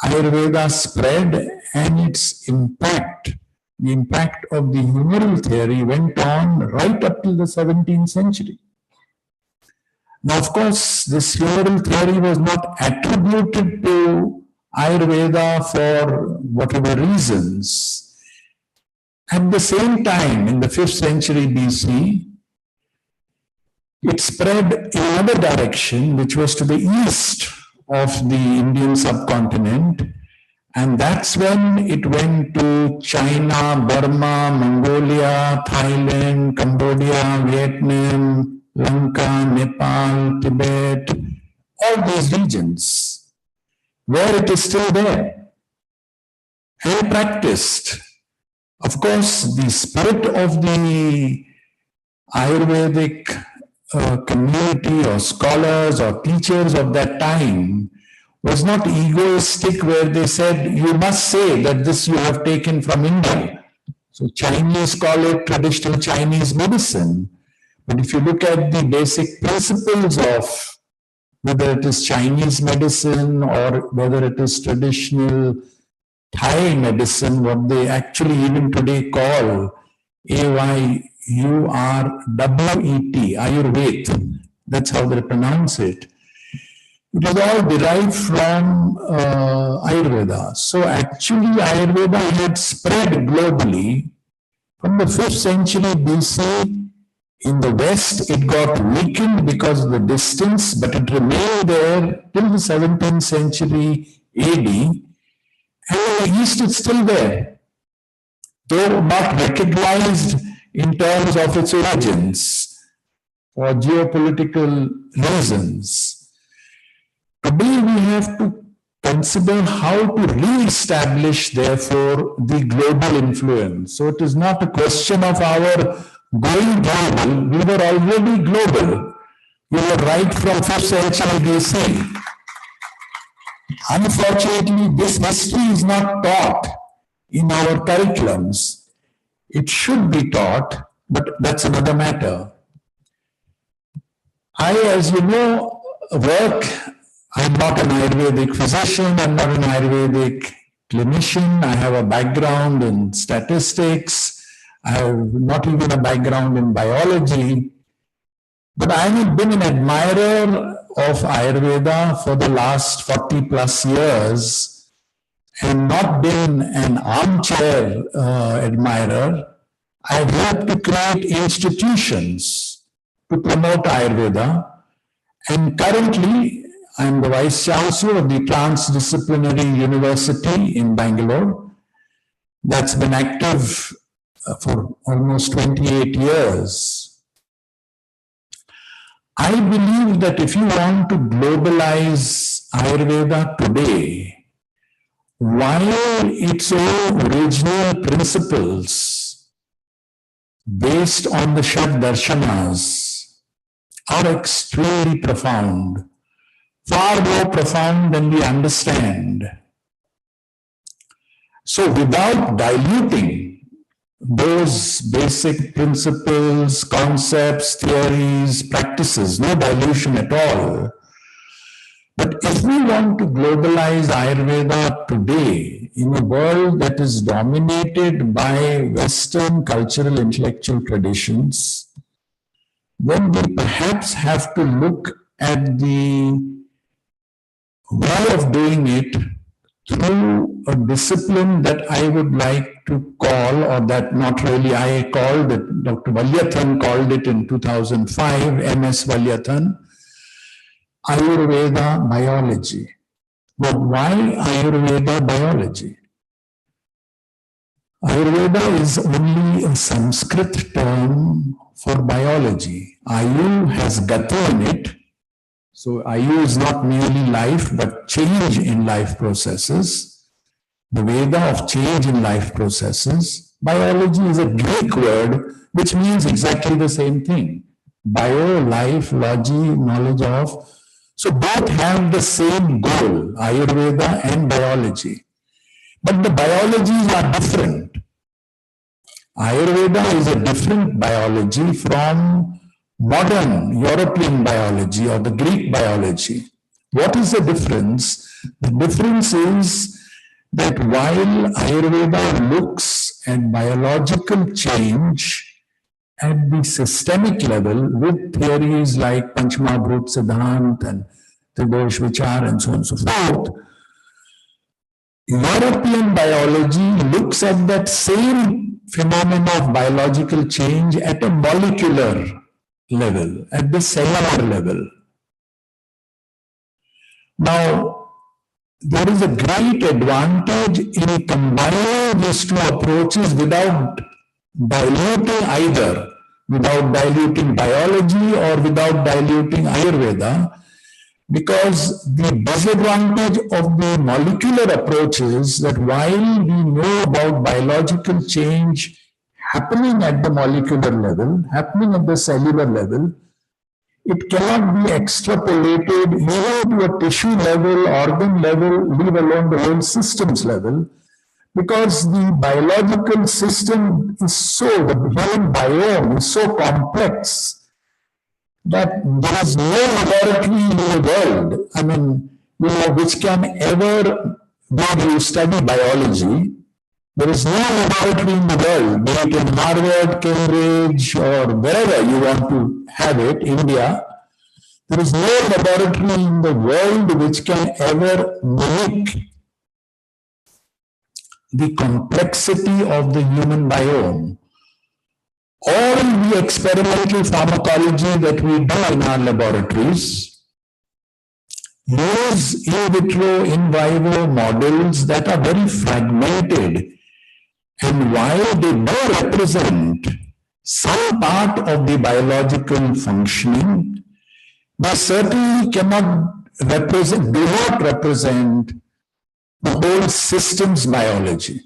Ayurveda spread, and its impact, the impact of the humoral theory, went on right up till the 17th century. Now, of course, this humoral theory was not attributed to Ayurveda for whatever reasons. At the same time, in the 5th century BC, it spread in another direction, which was to the east of the Indian subcontinent. And that's when it went to China, Burma, Mongolia, Thailand, Cambodia, Vietnam, Lanka, Nepal, Tibet, all these regions, where it is still there and practiced. Of course, the spirit of the Ayurvedic community or scholars or teachers of that time was not egoistic, where they said, you must say that this you have taken from India. So Chinese call it traditional Chinese medicine. But if you look at the basic principles of whether it is Chinese medicine or whether it is traditional Thai medicine, what they actually even today call Ayurveda, Ayurveda, that's how they pronounce it. It was all derived from Ayurveda. So actually Ayurveda had spread globally from the 5th century BC. In the West, it got weakened because of the distance, but it remained there till the 17th century AD. And in the East, it's still there, though not recognized in terms of its origins for geopolitical reasons. Today, we have to consider how to re-establish, therefore, the global influence. So it is not a question of our going global. We were already global. We were right from 5th century BC. Unfortunately, this history is not taught in our curriculums. It should be taught, but that's another matter. I, as you know, I'm not an Ayurvedic physician, I'm not an Ayurvedic clinician. I have a background in statistics. I have not even a background in biology. But I have been an admirer of Ayurveda for the last 40 plus years and not been an armchair admirer. I have helped to create institutions to promote Ayurveda. And currently, I am the Vice Chancellor of the Transdisciplinary University in Bangalore. That's been active for almost 28 years. I believe that if you want to globalize Ayurveda today, while its own original principles based on the Shad Darshanas are extremely profound, far more profound than we understand. So without diluting those basic principles, concepts, theories, practices, no dilution at all. But if we want to globalize Ayurveda today in a world that is dominated by Western cultural intellectual traditions, then we perhaps have to look at the way of doing it through a discipline that I would like to call, or that not really I called it, Dr. Valyathan called it in 2005, MS Valyathan, Ayurveda biology. But why Ayurveda biology? Ayurveda is only a Sanskrit term for biology. Ayu has gata in it. So Ayu is not merely life, but change in life processes. The Veda of change in life processes. Biology is a Greek word which means exactly the same thing. Bio, life, logy, knowledge of. So both have the same goal, Ayurveda and biology. But the biologies are different. Ayurveda is a different biology from modern European biology or the Greek biology. What is the difference? The difference is that while Ayurveda looks at biological change at the systemic level with theories like Panchmahabhut Siddhant and Tridosh Vichar and so on and so forth, European biology looks at that same phenomena of biological change at a molecular level, at the cellular level. Now, there is a great advantage in combining these two approaches without diluting either, without diluting biology or without diluting Ayurveda, because the disadvantage of the molecular approach is that while we know about biological change happening at the molecular level, happening at the cellular level, it cannot be extrapolated even to a tissue level, organ level, leave alone the whole systems level, because the biological system is so, the human biome is so complex that there is no laboratory in the world, I mean, which can ever, when you study biology, there is no laboratory in the world, be it in Harvard, Cambridge, or wherever you want to have it, India, there is no laboratory in the world which can ever mimic the complexity of the human biome. All the experimental pharmacology that we do in our laboratories use in vitro, in vivo models that are very fragmented. And while they do represent some part of the biological functioning, they certainly cannot represent, do not represent the whole system's biology.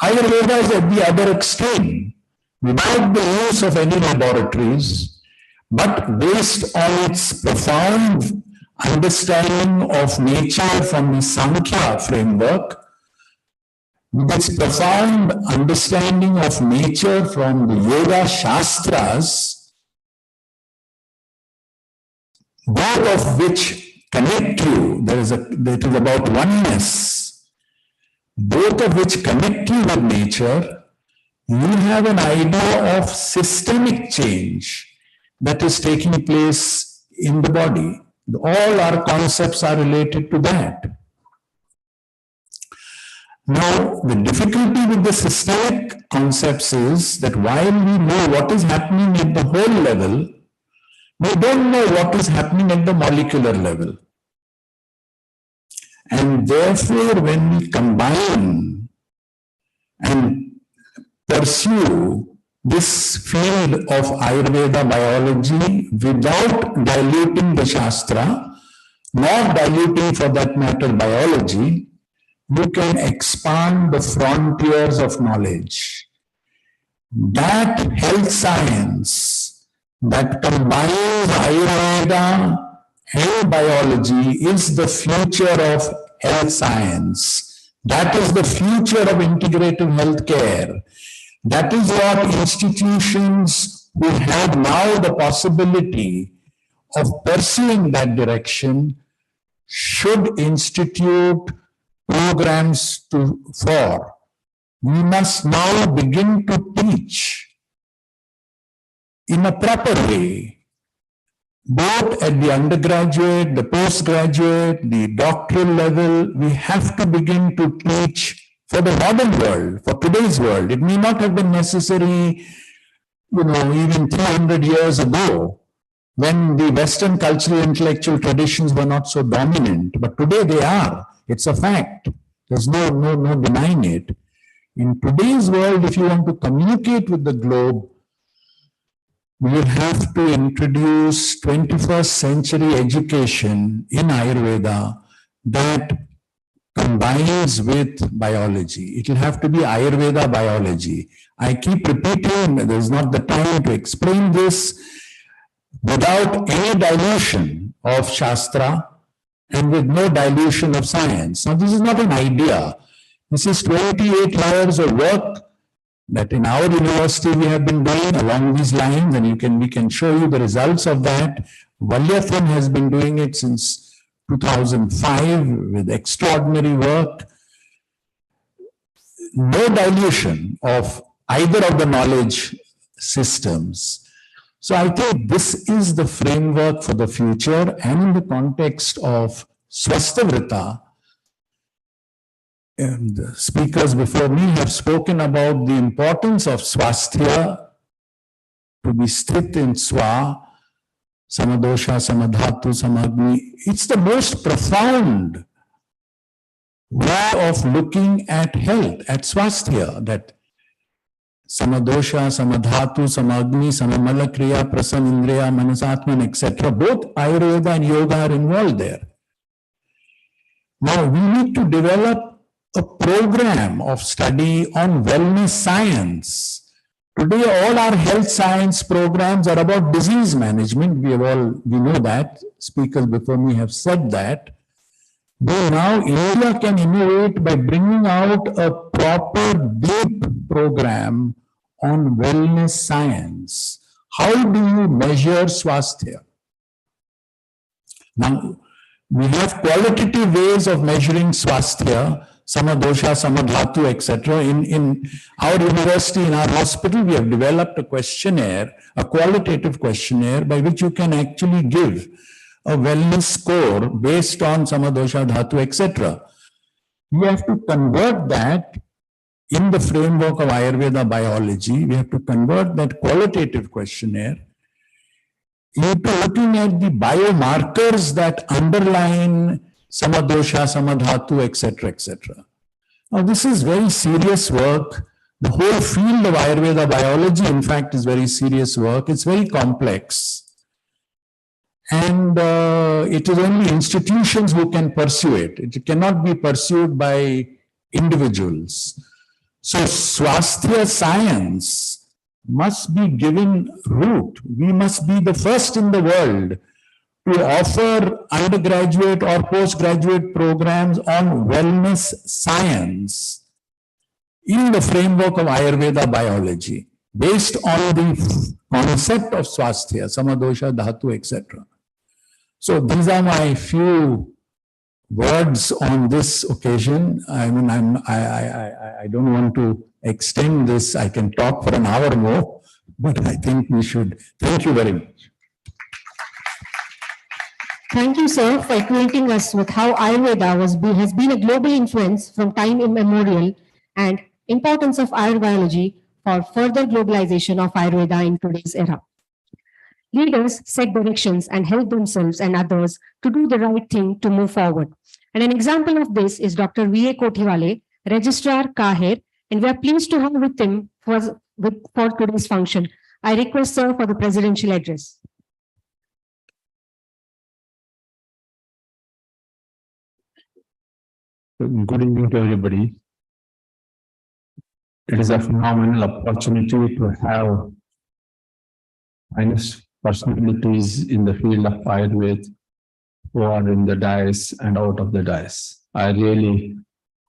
Ayurveda is at the other extreme. Without the use of any laboratories, but based on its profound understanding of nature from the Sankhya framework, with its profound understanding of nature from the Yoga Shastras, both of which connect you, it is about oneness, both of which connect you with nature, you have an idea of systemic change that is taking place in the body. All our concepts are related to that. Now, the difficulty with the systemic concepts is that while we know what is happening at the whole level, we don't know what is happening at the molecular level. And therefore, when we combine and pursue this field of Ayurveda biology without diluting the Shastra, not diluting for that matter biology, you can expand the frontiers of knowledge. That health science that combines Ayurveda and biology is the future of health science. That is the future of integrative healthcare. That is what institutions who have now the possibility of pursuing that direction should institute programs for. We must now begin to teach in a proper way, both at the undergraduate, the postgraduate, the doctoral level. We have to begin to teach for the modern world, for today's world. It may not have been necessary, even 300 years ago, when the Western cultural intellectual traditions were not so dominant, but today they are. It's a fact. There's no denying it. In today's world, if you want to communicate with the globe, we will have to introduce 21st century education in Ayurveda that combines with biology. It will have to be Ayurveda biology. I keep repeating, there's not the time to explain this, without any dilution of Shastra and with no dilution of science. Now, this is not an idea. This is 28 years of work that in our university we have been doing along these lines, and we can show you the results of that. Valyathan has been doing it since 2005 with extraordinary work. No dilution of either of the knowledge systems. So I think this is the framework for the future, and in the context of Swasthavrita, and the speakers before me have spoken about the importance of Swasthya, to be sthit in Swa, Samadosha, Samadhatu, Samagni. It's the most profound way of looking at health, at Swasthya, that Samadosha, Samadhatu, Samagni, Samamala Kriya, Prasam Indriya, Manasatman, etc. Both Ayurveda and Yoga are involved there. Now we need to develop a program of study on wellness science. Today, all our health science programs are about disease management. We know that. Speakers before me have said that. But now India can innovate by bringing out a proper deep program on wellness science. How do you measure Swasthya? Now, we have qualitative ways of measuring Swasthya, Samadosha, Samadhatu, etc. In our university, in our hospital, we have developed a questionnaire, a qualitative questionnaire by which you can actually give a wellness score based on Samadosha, Dhatu, etc. We have to convert that in the framework of Ayurveda biology. We have to convert that qualitative questionnaire into looking at the biomarkers that underline Samadosha, Samadhatu, etc., etc. Now, this is very serious work. The whole field of Ayurveda biology, in fact, is very serious work. It's very complex. And it is only institutions who can pursue it. It cannot be pursued by individuals. So, Swasthya science must be given root. We must be the first in the world to offer undergraduate or postgraduate programs on wellness science in the framework of Ayurveda biology, based on the concept of Swasthya, Samadosha, Dhatu, etc. So these are my few words on this occasion. I mean, I don't want to extend this. I can talk for an hour more, but I think we should. Thank you very much. Thank you, sir, for acquainting us with how Ayurveda has been a global influence from time immemorial, and importance of Ayurveda for further globalization of Ayurveda in today's era. Leaders set directions and help themselves and others to do the right thing to move forward. And an example of this is Dr. V.A. Kothiwale, Registrar Kaher, and we are pleased to have with him for today's function. I request sir for the presidential address. Good evening to everybody. It is a phenomenal opportunity to have finest personalities in the field of Ayurveda who are in the dais and out of the dais. I really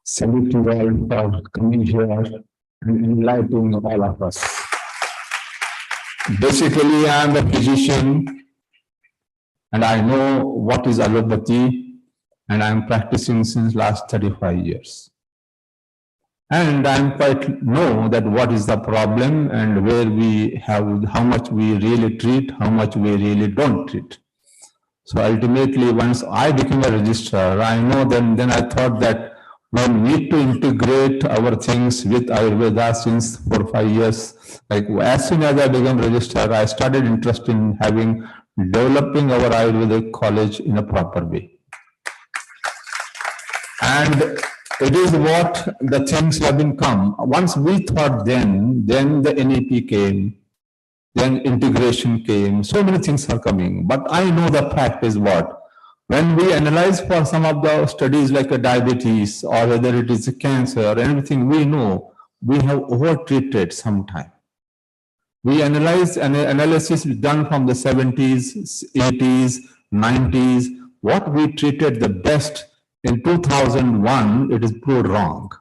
salute you all for coming here and enlightening all of us. Basically, I am a physician and I know what is allopathy, and I am practicing since last 35 years. And I am quite know that what is the problem and where we have, how much we really treat, how much we really don't treat. So ultimately, once I became a registrar, I know then I thought that we need to integrate our things with Ayurveda since 4 or 5 years. Like as soon as I became registrar, I started interested in developing our Ayurvedic college in a proper way. And it is what the things have been come. Once we thought then the NEP came, then integration came, so many things are coming. But I know the fact is what? When we analyze for some of the studies like a diabetes or whether it is a cancer or anything, we know we have over-treated sometime. We analyze an analysis done from the 70s, 80s, 90s, what we treated the best. In 2001, it is proved wrong.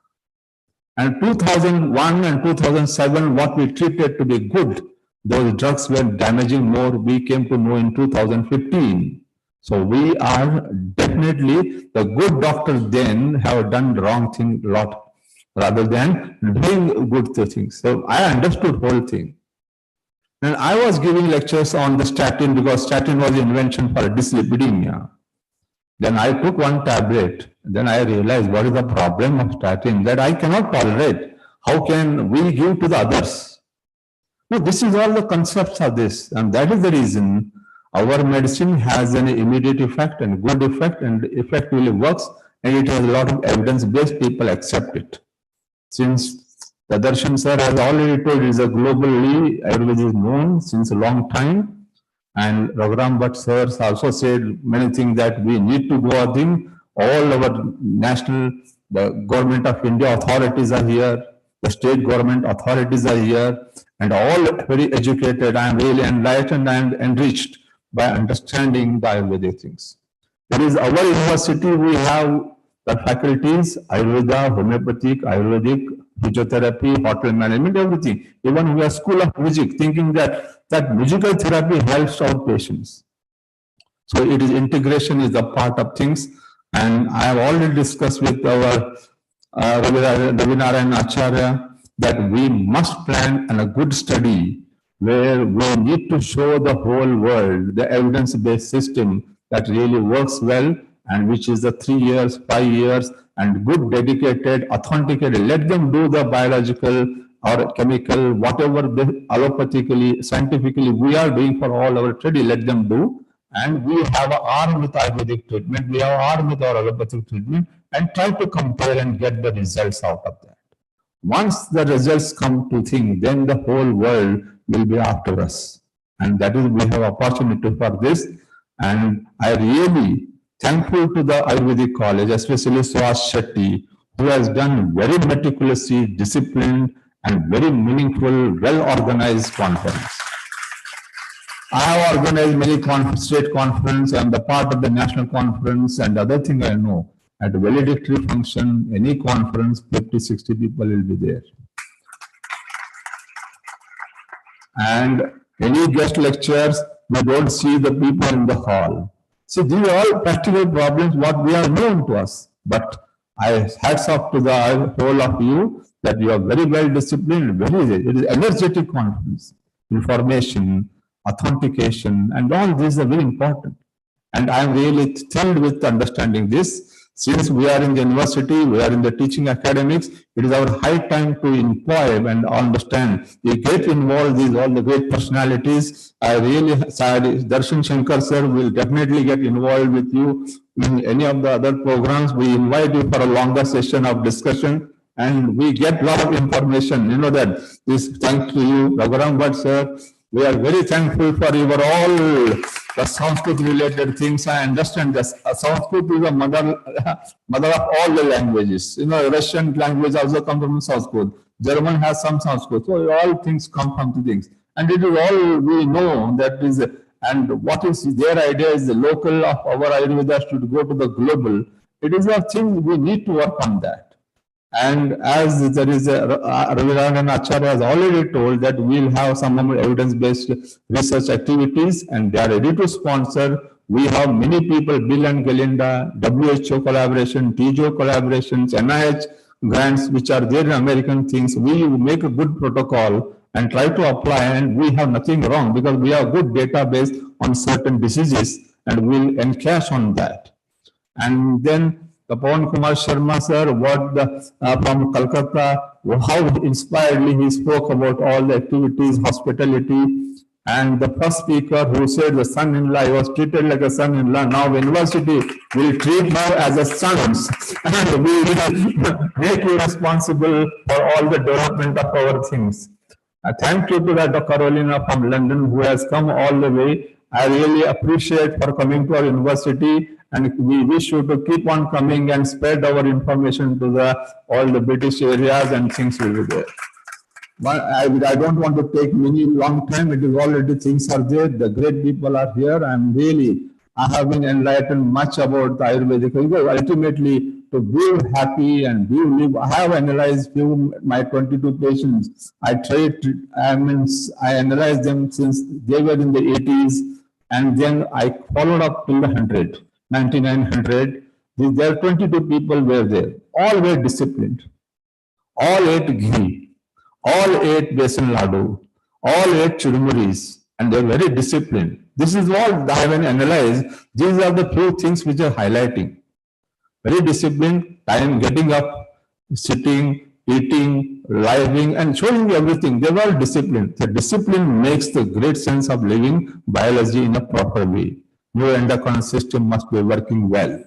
And 2001 and 2007, what we treated to be good, those drugs were damaging more, we came to know in 2015. So we are definitely, the good doctors then have done the wrong thing a lot, rather than doing good things. So I understood whole thing. And I was giving lectures on the statin because statin was the invention for dyslipidemia. Then I took one tablet. Then I realized what is the problem of statin that I cannot tolerate. How can we give to the others? No, this is all the concepts of this. And that is the reason our medicine has an immediate effect and good effect and effect really works. And it has a lot of evidence-based people accept it. Since the Darshan sir has already told, it is a globally, Ayurveda is known since a long time. And Raghuram Bhatt sir also said many things that we need to go in. All our national, the government of India authorities are here, the state government authorities are here, and all very educated. I am really enlightened and enriched by understanding the Ayurvedic things. There is our university, we have the faculties, Ayurveda, homeopathic, Ayurvedic, physiotherapy, hotel management, everything. Even we have school of music, thinking that musical therapy helps our patients. So it is integration is a part of things. And I have already discussed with our Ravinarayan Acharya that we must plan a good study where we need to show the whole world the evidence-based system that really works well and which is the 3 years, 5 years and good, dedicated, authenticated. Let them do the biological or chemical, whatever they allopathically, scientifically we are doing for all our study, let them do. And we have an arm with Ayurvedic treatment, we have an arm with our allopathic treatment and try to compare and get the results out of that. Once the results come to think, then the whole world will be after us. And that is, we have opportunity for this. And I really thankful to the Ayurvedic college, especially Swasthayu, who has done very meticulously, disciplined and very meaningful, well-organized conference. I have organized many state conference and the part of the national conference and other thing I know. At a valedictory function, any conference, 50, 60 people will be there. And any guest lectures, we don't see the people in the hall. So these are all practical problems, what we are known to us. But I hats off to the whole of you that you are very well disciplined, it is energetic conference, information, authentication, and all these are very important. And I am really thrilled with understanding this. Since we are in the university, we are in the teaching academics, it is our high time to inquire and understand. You get involved with all the great personalities. I really, sorry, Darshan Shankar sir will definitely get involved with you in any of the other programs. We invite you for a longer session of discussion and we get a lot of information. You know that. This thanks to you, Raghuram Bhatt sir. We are very thankful for your all the Sanskrit related things. I understand that Sanskrit is the mother of all the languages. You know, Russian language also comes from Sanskrit. German has some Sanskrit. So all things come from the things. And it is all we know that is, and what is their idea is the local of our Ayurveda should go to the global. It is a thing we need to work on that. And as there is Raviranjan Acharya has already told that we'll have some more evidence-based research activities and they are ready to sponsor. We have many people, Bill and Galinda, WHO collaboration, TGO collaborations, NIH grants, which are there in American things. We make a good protocol and try to apply, and we have nothing wrong because we have good database on certain diseases and we'll encash on that. And then Pawan Kumar Sharma sir, from Calcutta, how inspiredly he spoke about all the activities, hospitality, and the first speaker who said the son-in-law, he was treated like a son-in-law. Now university will treat you as a son, and we will make you responsible for all the development of our things. Thank you to Dr. Carolina from London who has come all the way. I really appreciate for coming to our university. And we wish you to keep on coming and spread our information to all the British areas and things will be there. But I don't want to take many long time. It is already things are there. The great people are here. I have been enlightened much about the Ayurvedic. Ultimately, to be happy and live. I have analyzed my 22 patients. I analyzed them since they were in the 80s, and then I followed up till the 9900. There 22 people were there. All were disciplined. All ate ghee. All ate besan laddu. All ate churmuris. And they were very disciplined. This is all I have analyzed. These are the few things which are highlighting. Very disciplined, time getting up, sitting, eating, living, and showing everything. They were all disciplined. The discipline makes the great sense of living biology in a proper way. Your endocrine system must be working well.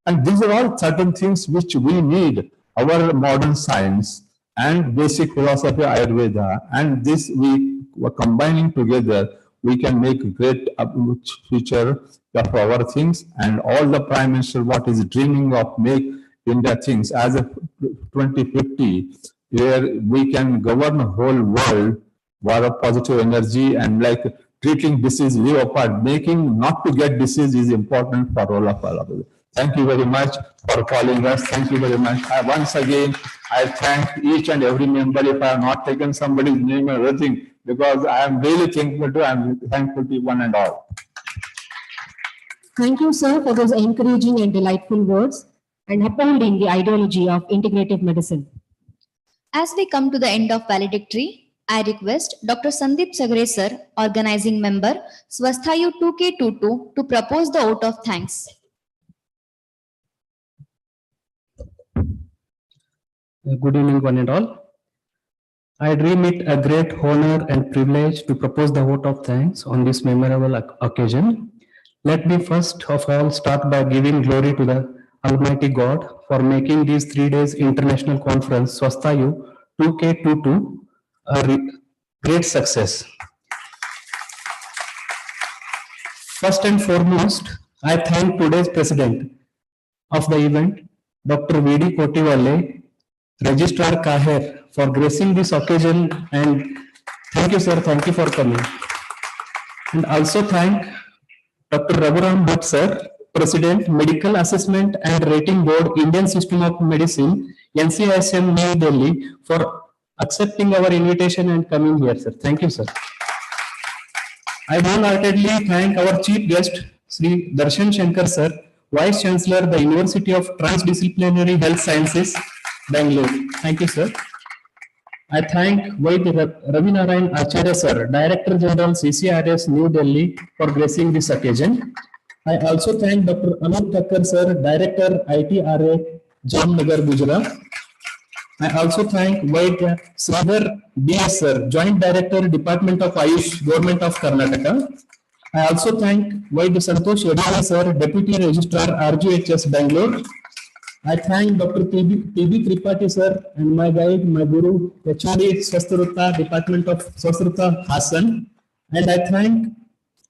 And these are all certain things which we need, our modern science and basic philosophy Ayurveda, and this we were combining together, we can make a great future of our things. And all the Prime Minister what is dreaming of make India things as a 2050, where we can govern the whole world with positive energy and like treating disease, live apart, making not to get disease is important for all of us. Thank you very much for calling us. Thank you very much. Once again, I thank each and every member if I have not taken somebody's name or everything, because I am really thankful to one and all. Thank you, sir, for those encouraging and delightful words and upholding the ideology of integrative medicine. As we come to the end of valedictory, I request Dr. Sandeep Sagre sir, organizing member, Swasthayu 2K22, to propose the vote of thanks. Good evening, one and all. I deem it a great honor and privilege to propose the vote of thanks on this memorable occasion. Let me first of all start by giving glory to the Almighty God for making these 3 days international conference, Swasthayu 2K22, a great success. First and foremost, I thank today's president of the event, Dr. V.D. Kotiwale, Registrar Kaher, for gracing this occasion, and thank you, sir. Thank you for coming. And also thank Dr. Raghuram Bhatt sir, President, Medical Assessment and Rating Board, Indian System of Medicine, NCISM, New Delhi, for accepting our invitation and coming here, sir. Thank you, sir. I wholeheartedly thank our chief guest, Sri Darshan Shankar sir, Vice Chancellor, the University of Transdisciplinary Health Sciences, Bangalore. Thank you, sir. I thank Ravi Narayan Acharya sir, Director General CCRS, New Delhi, for gracing this occasion. I also thank Dr. Anup Thakkar sir, Director ITRA, Jamnagar, Gujarat. I also thank Vaidya Sridhar B.S. sir, Joint Director, Department of Ayush, Government of Karnataka. I also thank Vaidya Santosh Yadava sir, Deputy Registrar, RGHS, Bangalore. I thank Dr. P.B. Tripathi sir and my guide, my guru, HOD Swasthayu Department of Swasthayu Hassan. And I thank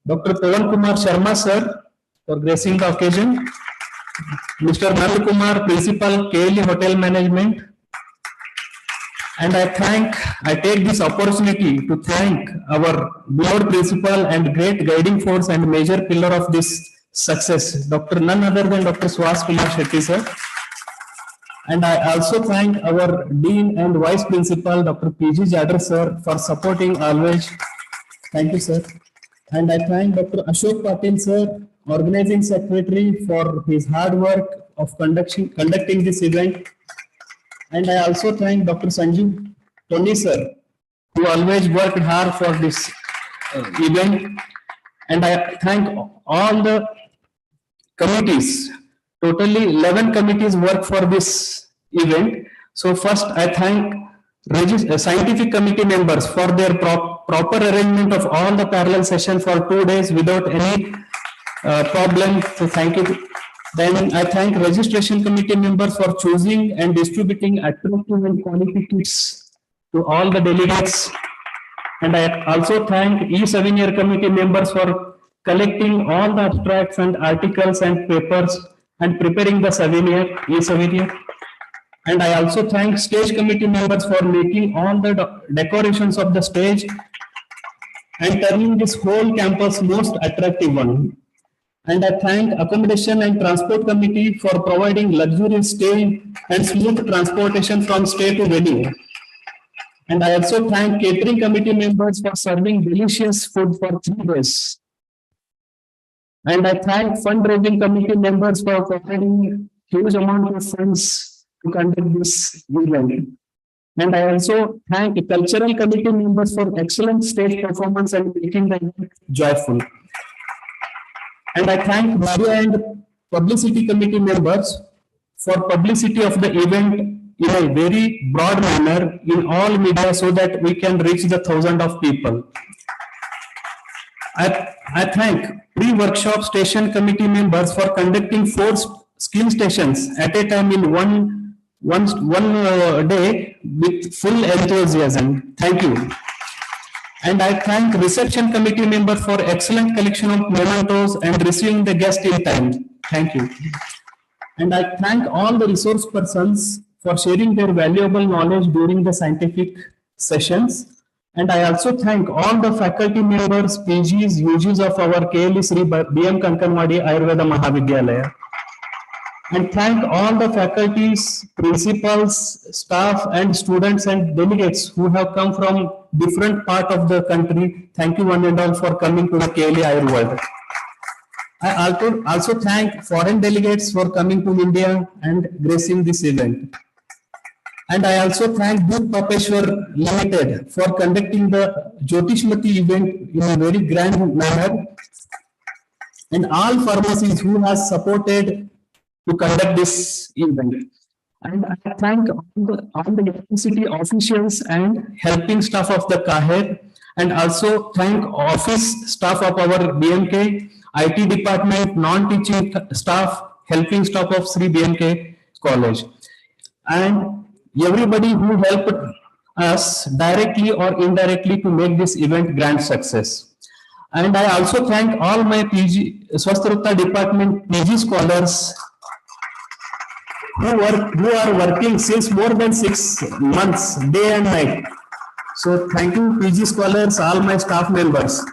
Dr. Pawan Kumar Sharma sir for gracing the occasion. Mr. Nand Kumar, Principal, KLE Hotel Management. And I take this opportunity to thank our beloved principal and great guiding force and major pillar of this success, Dr. None other than Dr. Swasthayu Shetty sir. And I also thank our Dean and Vice Principal, Dr. P.G. Jadar sir, for supporting always. Thank you, sir. And I thank Dr. Ashok Patil sir, Organizing Secretary, for his hard work of conducting this event. And I also thank Dr. Sanjeev Tony sir, who always worked hard for this event. And I thank all the committees. Totally 11 committees work for this event. So first I thank scientific committee members for their proper arrangement of all the parallel session for 2 days without any problem. So thank you. Then I thank registration committee members for choosing and distributing attractive and quality kits to all the delegates. And I also thank e-souvenir committee members for collecting all the abstracts and articles and papers and preparing the souvenir, e-souvenir. And I also thank stage committee members for making all the decorations of the stage and turning this whole campus most attractive one. And I thank accommodation and transport committee for providing luxurious stay and smooth transportation from stay to venue. And I also thank catering committee members for serving delicious food for 3 days. And I thank fundraising committee members for providing huge amount of funds to conduct this event. And I also thank cultural committee members for excellent stage performance and making the event joyful. And I thank media and publicity committee members for publicity of the event in a very broad manner in all media so that we can reach the thousands of people. I thank pre-workshop station committee members for conducting 4 skill stations at a time in one day with full enthusiasm. Thank you. And I thank reception committee member for excellent collection of mementos and receiving the guest in time. Thank you. And I thank all the resource persons for sharing their valuable knowledge during the scientific sessions. And I also thank all the faculty members, PGs, UGs of our KLE Sri B.M. Kankanwadi Ayurveda Mahavidyalaya. And thank all the faculties, principals, staff and students and delegates who have come from different part of the country. Thank you one and all for coming to the KLE Ayurveda. I also thank foreign delegates for coming to India and gracing this event. And I also thank Dud Papeshwar Limited for conducting the Jyotishmati event in a very grand manner. And all pharmacies who has supported to conduct this event. And I thank all the university officials and helping staff of the KAHER, and also thank office staff of our BMK, IT department, non-teaching staff, helping staff of Sri BMK College. And everybody who helped us directly or indirectly to make this event grand success. And I also thank all my Swasthayu department PG scholars who are working since more than 6 months, day and night. So thank you PG scholars, all my staff members.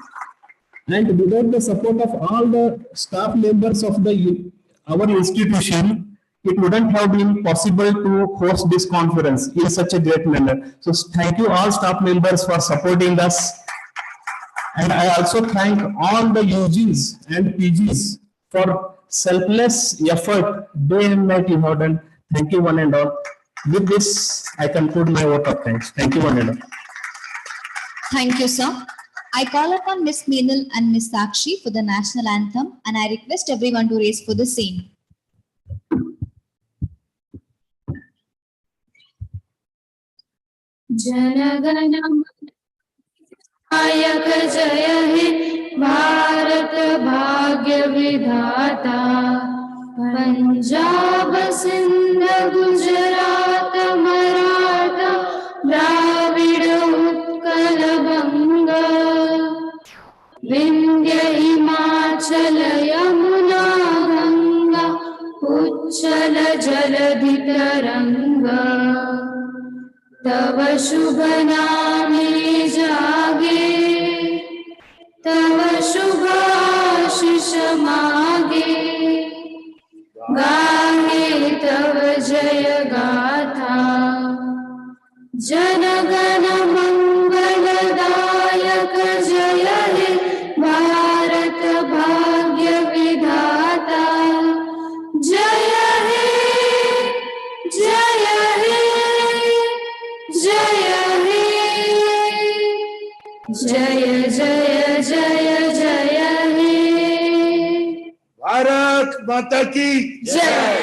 And without the support of all the staff members of our institution, it wouldn't have been possible to host this conference in such a great manner. So thank you all staff members for supporting us. And I also thank all the UGs and PGs for selfless effort, day and night you have done. Thank you one and all. With this, I conclude my vote of thanks. Thank you one and all. Thank you, sir. I call upon Ms. Meenal and Ms. Sakshi for the national anthem, and I request everyone to raise for the same. जनगण नायक जय हे भारत भाग्य विधाता पंजाब सिंध गुजरात मराठा द्राविड उत्कल बंग विंध्य हिमाचल यमुना गंगा उच्चल जलधि तरंग तव शुभ नामे जागे तव शुभाशिष मागे गाहे तव जय गाथा जनगण मंगलदायक जय हे भारत भाग्य विधाता जय हे जय हे जय हे जय जय जय जय हे भारत माता की जय.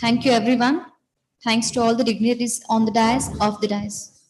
Thank you, everyone. Thanks to all the dignitaries on the dais, of the dais.